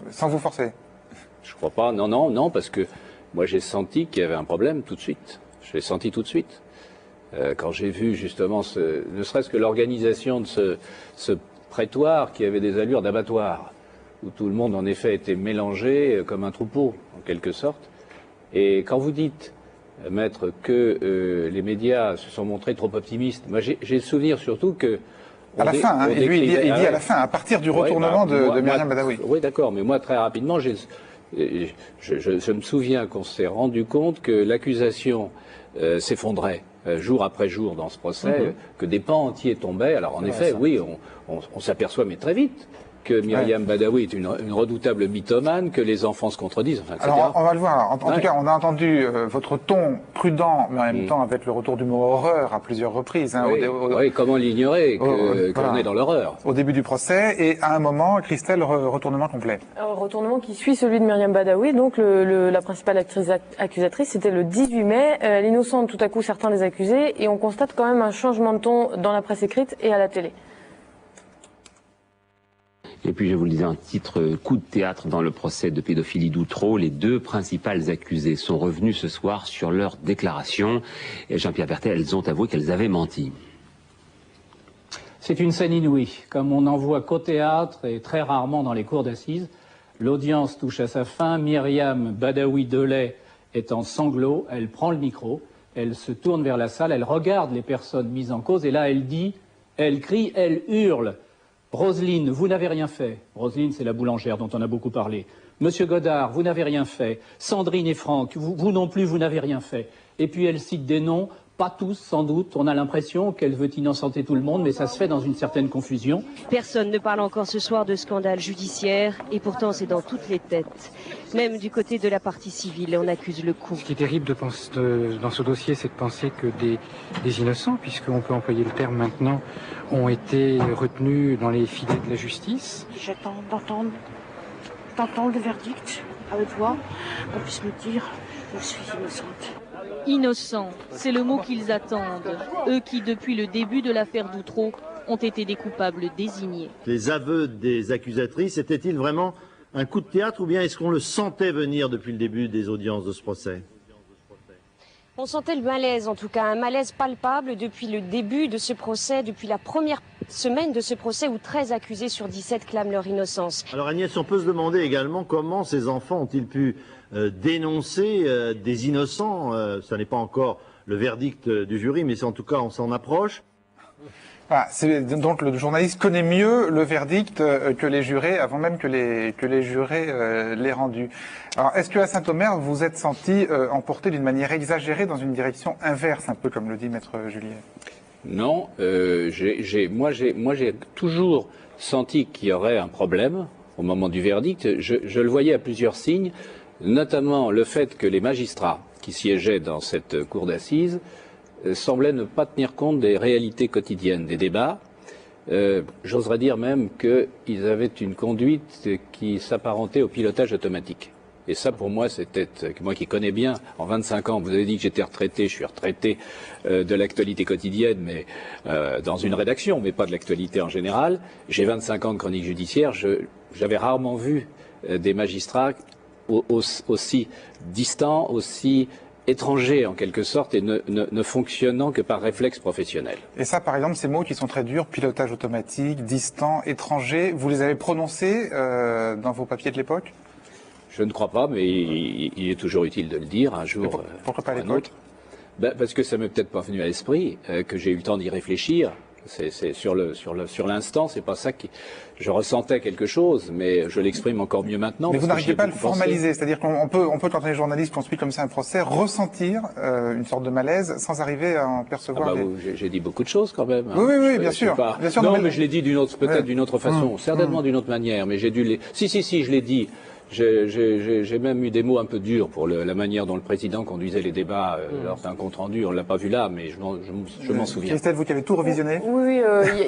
sans vous forcer. Je crois pas, non, parce que moi j'ai senti qu'il y avait un problème tout de suite. Je l'ai senti tout de suite. Quand j'ai vu justement, ne serait-ce que l'organisation de ce prétoire qui avait des allures d'abattoir, où tout le monde en effet était mélangé comme un troupeau, en quelque sorte. Et quand vous dites, maître, que les médias se sont montrés trop optimistes, moi j'ai le souvenir surtout que... À la fin, hein, et lui il dit à la fin, à partir du retournement de Myriam Badawi. Oui, d'accord, mais moi très rapidement, je me souviens qu'on s'est rendu compte que l'accusation s'effondrait jour après jour dans ce procès, que des pans entiers tombaient. Alors en effet, oui, on s'aperçoit, mais très vite, que Myriam Badawi est une redoutable mythomane, que les enfants se contredisent, enfin, etc. Alors on va le voir. En tout cas, on a entendu votre ton prudent, mais en même temps avec le retour du mot horreur à plusieurs reprises. Hein, oui, comment l'ignorer qu'on est dans l'horreur. Au début du procès, et à un moment, Christelle, retournement complet. Alors, retournement qui suit celui de Myriam Badawi, donc la principale accusatrice, c'était le 18 mai. Elle innocente tout à coup certains des accusés, et on constate quand même un changement de ton dans la presse écrite et à la télé. Et puis je vous le disais, un titre coup de théâtre dans le procès de pédophilie d'Outreau. Les 2 principales accusées sont revenues ce soir sur leur déclaration. Et Jean-Pierre Berthet, elles ont avoué qu'elles avaient menti. C'est une scène inouïe, comme on n'en voit qu'au théâtre et très rarement dans les cours d'assises. L'audience touche à sa fin. Myriam Badawi Delay est en sanglots. Elle prend le micro, elle se tourne vers la salle, elle regarde les personnes mises en cause et là elle dit, elle crie, elle hurle. Roselyne, vous n'avez rien fait. Roselyne, c'est la boulangère dont on a beaucoup parlé. Monsieur Godard, vous n'avez rien fait. Sandrine et Franck, vous non plus, vous n'avez rien fait. Et puis elle cite des noms, pas tous sans doute. On a l'impression qu'elle veut innocenter tout le monde, mais ça se fait dans une certaine confusion. Personne ne parle encore ce soir de scandale judiciaire, et pourtant c'est dans toutes les têtes. Même du côté de la partie civile, on accuse le coup. Ce qui est terrible dans ce dossier, c'est de penser que des innocents, puisqu'on peut employer le terme maintenant, ont été retenus dans les filets de la justice. J'attends d'entendre le verdict avec toi, qu'on puisse me dire que je suis innocente. Innocent, c'est le mot qu'ils attendent, eux qui depuis le début de l'affaire d'Outreau ont été des coupables désignés. Les aveux des accusatrices étaient-ils vraiment un coup de théâtre ou bien est-ce qu'on le sentait venir depuis le début des audiences de ce procès ? On sentait le malaise, en tout cas, un malaise palpable depuis le début de ce procès, depuis la première semaine de ce procès où 13 accusés sur 17 clament leur innocence. Alors Agnès, on peut se demander également comment ces enfants ont-ils pu dénoncer des innocents. Ça n'est pas encore le verdict du jury, mais en tout cas on s'en approche. Ah, donc le journaliste connaît mieux le verdict que les jurés, avant même que les jurés l'aient rendu. Alors, est-ce qu'à Saint-Omer, vous vous êtes senti emporté d'une manière exagérée dans une direction inverse, un peu comme le dit Maître Juliet? Non, moi j'ai toujours senti qu'il y aurait un problème au moment du verdict. Je le voyais à plusieurs signes, notamment le fait que les magistrats qui siégeaient dans cette cour d'assises semblaient ne pas tenir compte des réalités quotidiennes des débats. J'oserais dire même qu'ils avaient une conduite qui s'apparentait au pilotage automatique. Et ça, pour moi, c'était, moi qui connais bien, en 25 ans, vous avez dit que j'étais retraité, je suis retraité de l'actualité quotidienne, mais dans une rédaction, mais pas de l'actualité en général. J'ai 25 ans de chronique judiciaire, j'avais rarement vu des magistrats aussi distants, aussi étrangers en quelque sorte, et ne fonctionnant que par réflexe professionnel. Et ça, par exemple, ces mots qui sont très durs, pilotage automatique, distant, étranger, vous les avez prononcés dans vos papiers de l'époque? Je ne crois pas, mais il est toujours utile de le dire un jour. Pourquoi pas à un l'époque? autre. Parce que ça m'est peut-être pas venu à l'esprit, que j'ai eu le temps d'y réfléchir. C'est sur l'instant, c'est pas ça qui. Je ressentais quelque chose, mais je l'exprime encore mieux maintenant. Mais vous n'arrivez pas à le formaliser, c'est-à-dire qu'on peut, quand on est journaliste, qu'on suit comme ça un procès, ressentir une sorte de malaise sans arriver à en percevoir. J'ai dit beaucoup de choses quand même. Oui, oui, bien sûr. Bien sûr. Non, mais je l'ai dit peut-être d'une autre façon, certainement d'une autre manière, mais j'ai dû les. Si, je l'ai dit. J'ai même eu des mots un peu durs pour la manière dont le président conduisait les débats lors d'un compte rendu. On ne l'a pas vu là, mais je m'en souviens. Christelle, vous qui avez tout revisionné? Oui,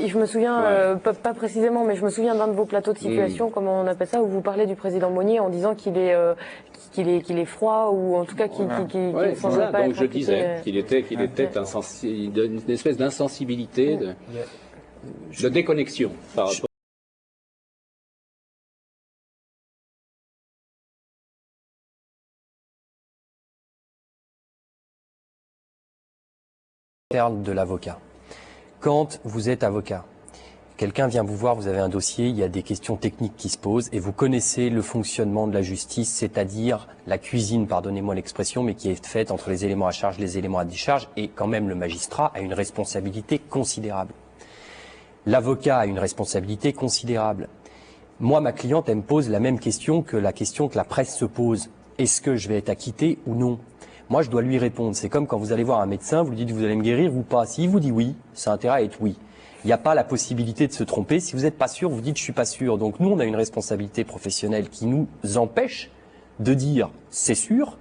je me souviens, pas précisément, mais je me souviens d'un de vos plateaux de situation, comment on appelle ça, où vous parlez du président Monnier en disant qu'il est froid, ou en tout cas qu'il ne semble pas donc être je disais qu'il était une espèce d'insensibilité, de déconnexion par rapport. De l'avocat. Quand vous êtes avocat, quelqu'un vient vous voir, vous avez un dossier, il y a des questions techniques qui se posent et vous connaissez le fonctionnement de la justice, c'est-à-dire la cuisine, pardonnez-moi l'expression, mais qui est faite entre les éléments à charge, les éléments à décharge, et quand même le magistrat a une responsabilité considérable. L'avocat a une responsabilité considérable. Moi, ma cliente, elle me pose la même question que la presse se pose. Est-ce que je vais être acquitté ou non ? Moi, je dois lui répondre. C'est comme quand vous allez voir un médecin, vous lui dites vous allez me guérir ou pas. S'il vous dit oui, ça a intérêt à être oui. Il n'y a pas la possibilité de se tromper. Si vous n'êtes pas sûr, vous dites je suis pas sûr. Donc nous, on a une responsabilité professionnelle qui nous empêche de dire c'est sûr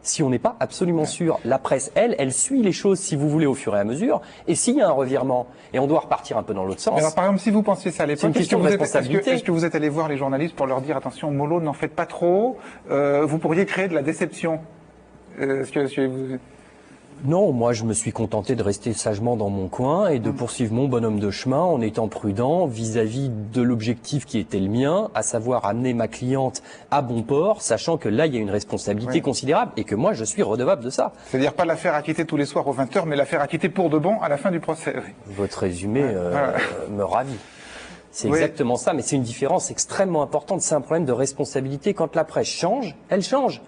si on n'est pas absolument sûr. La presse, elle suit les choses, si vous voulez, au fur et à mesure. Et s'il y a un revirement, et on doit repartir un peu dans l'autre sens. Alors, par exemple, si vous pensiez ça à l'époque, est-ce que vous êtes allé voir les journalistes pour leur dire attention, mollo, n'en faites pas trop, vous pourriez créer de la déception? Non, moi je me suis contenté de rester sagement dans mon coin et de poursuivre mon bonhomme de chemin en étant prudent vis-à-vis de l'objectif qui était le mien, à savoir amener ma cliente à bon port, sachant que là il y a une responsabilité considérable et que moi je suis redevable de ça. C'est-à-dire pas la faire acquitter tous les soirs aux 20h, mais la faire acquitter pour de bon à la fin du procès. Votre résumé me ravit. C'est exactement ça, mais c'est une différence extrêmement importante. C'est un problème de responsabilité. Quand la presse change, elle change.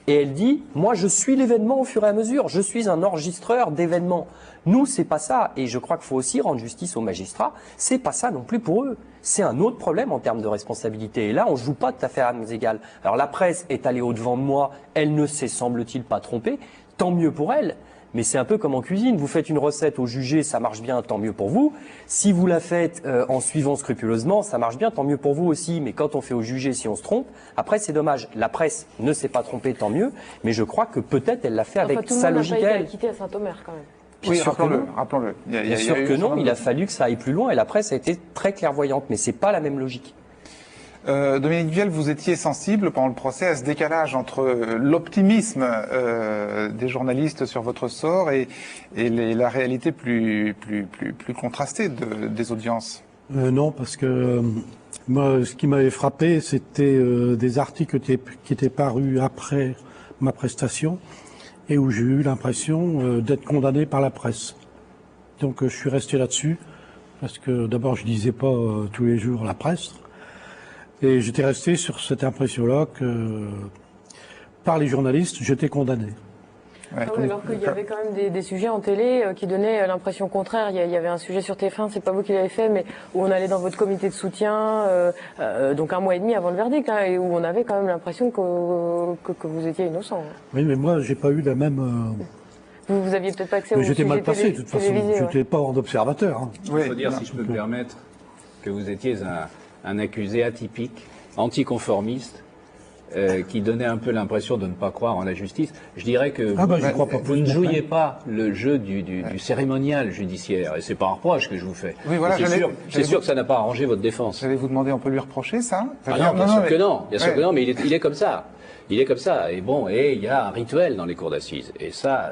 Et elle dit, moi je suis l'événement au fur et à mesure, je suis un enregistreur d'événements. Nous, c'est pas ça. Et je crois qu'il faut aussi rendre justice aux magistrats. C'est pas ça non plus pour eux. C'est un autre problème en termes de responsabilité. Et là, on joue pas tout à fait à armes égales. Alors la presse est allée au-devant de moi, elle ne s'est, semble-t-il, pas trompée. Tant mieux pour elle. Mais c'est un peu comme en cuisine. Vous faites une recette au jugé, ça marche bien, tant mieux pour vous. Si vous la faites en suivant scrupuleusement, ça marche bien, tant mieux pour vous aussi. Mais quand on fait au jugé, si on se trompe, après c'est dommage. La presse ne s'est pas trompée, tant mieux. Mais je crois que peut-être elle l'a fait avec sa logique. Tout le monde n'a pas été acquitté à Saint-Omer quand même. Oui, rappelons-le. Bien sûr que non, il a fallu que ça aille plus loin et la presse a été très clairvoyante. Mais c'est pas la même logique. Dominique Viel, vous étiez sensible pendant le procès à ce décalage entre l'optimisme des journalistes sur votre sort et la réalité plus contrastée des audiences. Non, parce que moi, ce qui m'avait frappé, c'était des articles qui étaient parus après ma prestation et où j'ai eu l'impression d'être condamné par la presse. Donc je suis resté là-dessus parce que d'abord je lisais pas tous les jours la presse. Et j'étais resté sur cette impression-là que, par les journalistes, j'étais condamné. Alors qu'il y avait quand même des sujets en télé qui donnaient l'impression contraire. Il y avait un sujet sur TF1, c'est pas vous qui l'avez fait, mais où on allait dans votre comité de soutien, donc 1 mois et demi avant le verdict, et où on avait quand même l'impression que vous étiez innocent. Oui, mais moi, j'ai pas eu la même... Vous aviez peut-être pas accès au j'étais mal passé, de toute façon. J'étais pas en observateur. Hein. Il faut dire, si je peux me permettre, que vous étiez un accusé atypique, anticonformiste, qui donnait un peu l'impression de ne pas croire en la justice. Je dirais que vous ne jouiez pas le jeu du cérémonial judiciaire, et c'est pas un reproche que je vous fais. Oui, voilà, c'est sûr que ça n'a pas arrangé votre défense. J'allais vous demander, on peut lui reprocher ça? Bien sûr que non, mais il est comme ça. Il est comme ça. Et bon, et il y a un rituel dans les cours d'assises. Et ça,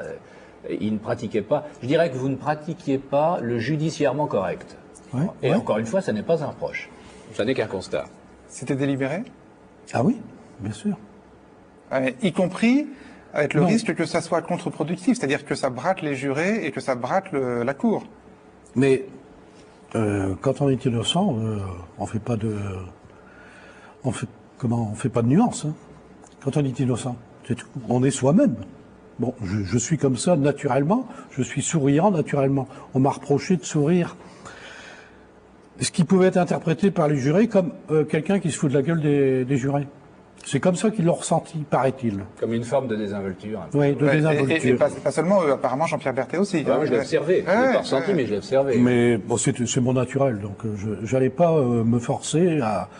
il ne pratiquait pas. Je dirais que vous ne pratiquiez pas le judiciairement correct. Ouais, et ouais. encore une fois, ça n'est pas un reproche. Ça n'est qu'un constat. C'était délibéré? Ah oui, bien sûr. Y compris avec le Non. risque que ça soit contre-productif, c'est-à-dire que ça brate les jurés et que ça brate la cour. Mais quand on est innocent, on fait pas de, on fait pas de nuance. Hein. Quand on est innocent, c'est tout. On est soi-même. Bon, je suis comme ça naturellement. Je suis souriant naturellement. On m'a reproché de sourire. Ce qui pouvait être interprété par les jurés comme quelqu'un qui se fout de la gueule des jurés. C'est comme ça qu'ils l'ont ressenti, paraît-il. Comme une forme de désinvolture. Oui, de désinvolture. Et pas seulement, apparemment Jean-Pierre Berthet aussi. Ah, moi, je l'ai observé. Je l'ai pas ressenti, mais je l'ai observé. Mais bon, c'est mon naturel, donc je n'allais pas me forcer à...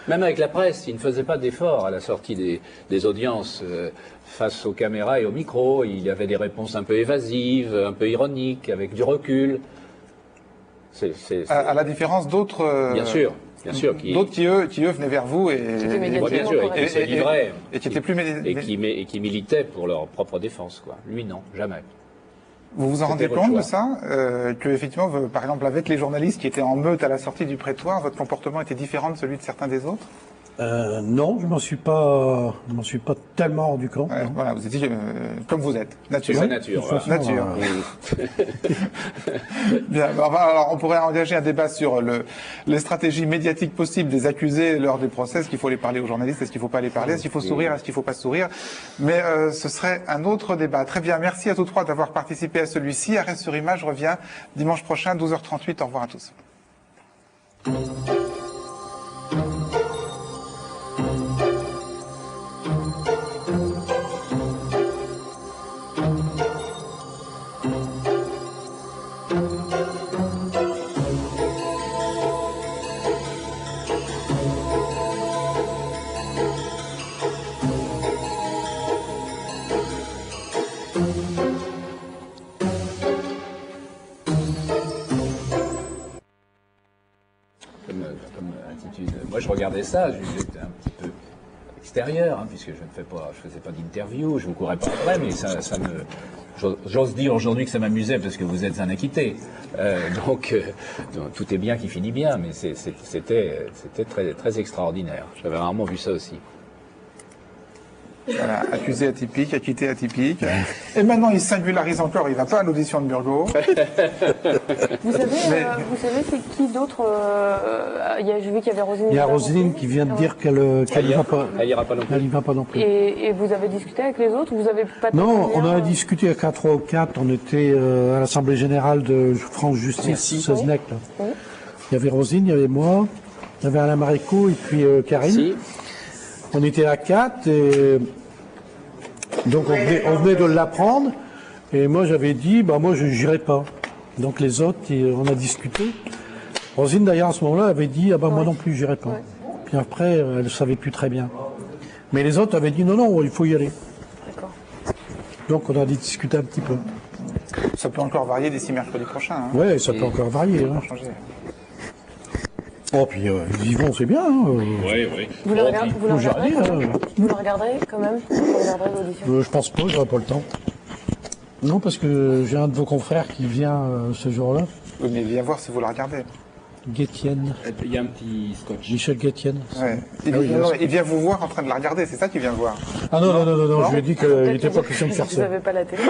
Même avec la presse, il ne faisait pas d'efforts à la sortie des audiences face aux caméras et aux micros. Il y avait des réponses un peu évasives, un peu ironiques, avec du recul. À la différence d'autres... Bien sûr. D'autres qui eux venaient vers vous et bien sûr, et qui se livraient et qui étaient plus et qui militaient pour leur propre défense, quoi. Lui non, jamais. Vous vous en rendez compte de ça, que effectivement, par exemple, avec les journalistes qui étaient en meute à la sortie du prétoire, votre comportement était différent de celui de certains des autres? Non, je m'en suis pas tellement rendu compte. Ouais, voilà, vous étiez comme vous êtes, nature. C'est nature. Voilà. Nature. Bien, alors on pourrait engager un débat sur les stratégies médiatiques possibles des accusés lors des procès. Est-ce qu'il faut les parler aux journalistes? Est-ce qu'il ne faut pas les parler? Est-ce qu'il faut sourire? Est-ce qu'il ne faut pas sourire? Mais ce serait un autre débat. Très bien, merci à tous trois d'avoir participé à celui-ci. Arrêt sur image revient dimanche prochain, 12h38. Au revoir à tous. Comme attitude. Moi, je regardais ça, j'étais un petit peu extérieur, hein, puisque je faisais pas d'interview, je vous courais pas après, mais ça me, j'ose dire aujourd'hui que ça m'amusait parce que vous êtes un acquitté. Donc, tout est bien qui finit bien, mais c'était très, très extraordinaire. J'avais rarement vu ça aussi. Voilà, accusé atypique, acquitté atypique. Et maintenant, il singularise encore, il ne va pas à l'audition de Burgot. Vous savez c'est qui d'autre j'ai vu qu'il y avait Roselyne. Il y a Roselyne qui vient de dire qu'elle n'y va pas. Elle ira pas non plus. Elle n'y va pas non plus. Et vous avez discuté avec les autres? Vous avez pas Non, on a discuté avec 3 ou 4. On était à l'Assemblée Générale de France Justice, Seznec. Oui. Il y avait Roselyne, il y avait moi, il y avait Alain Maréco et puis Karine. Si. On était à 4 et donc on venait de l'apprendre et moi j'avais dit moi je n'irai pas. Donc les autres, on a discuté. Rosine d'ailleurs à ce moment-là avait dit moi non plus j'irai pas. Puis après elle ne savait plus très bien. Mais les autres avaient dit non il faut y aller. D'accord. Donc on a discuté un petit peu. Ça peut encore varier d'ici mercredi prochain. Hein. Oui, ça peut encore varier. Hein. Oh, puis Yvon, c'est bien. Hein. Oui. Vous le regarderez quand même? Vous regarderez l'audition? Je pense pas, j'aurai pas le temps. Non, parce que j'ai un de vos confrères qui vient ce jour-là. Oui, mais viens voir si vous la regardez. Guétienne. Il y a un petit scotch. Michel Guétienne. Ouais. Il vient vous voir en train de la regarder, c'est ça qu'il vient voir. Ah non, je lui ai dit qu'il n'était pas question de faire ça. Vous n'avez pas la télé?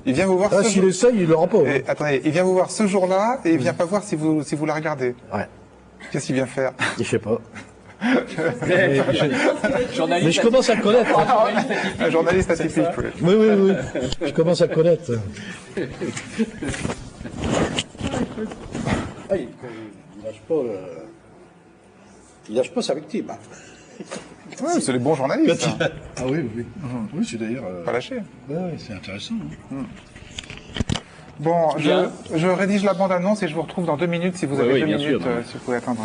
Il vient vous voir ce s'il essaye, il l'aura pas. Attendez, il vient vous voir ce jour-là et il vient pas voir si vous la regardez. Ouais. Qu'est-ce qu'il vient faire? Je sais pas. Mais je commence à le connaître. Un journaliste atypique. Oui. Je commence à le connaître. Il lâche pas sa victime. Ouais, c'est les bons journalistes. Ah oui. Oui, c'est d'ailleurs... Pas lâché. Oui, c'est intéressant. Hein. Bon, je rédige la bande-annonce et je vous retrouve dans 2 minutes si vous avez 2 minutes, si vous pouvez attendre.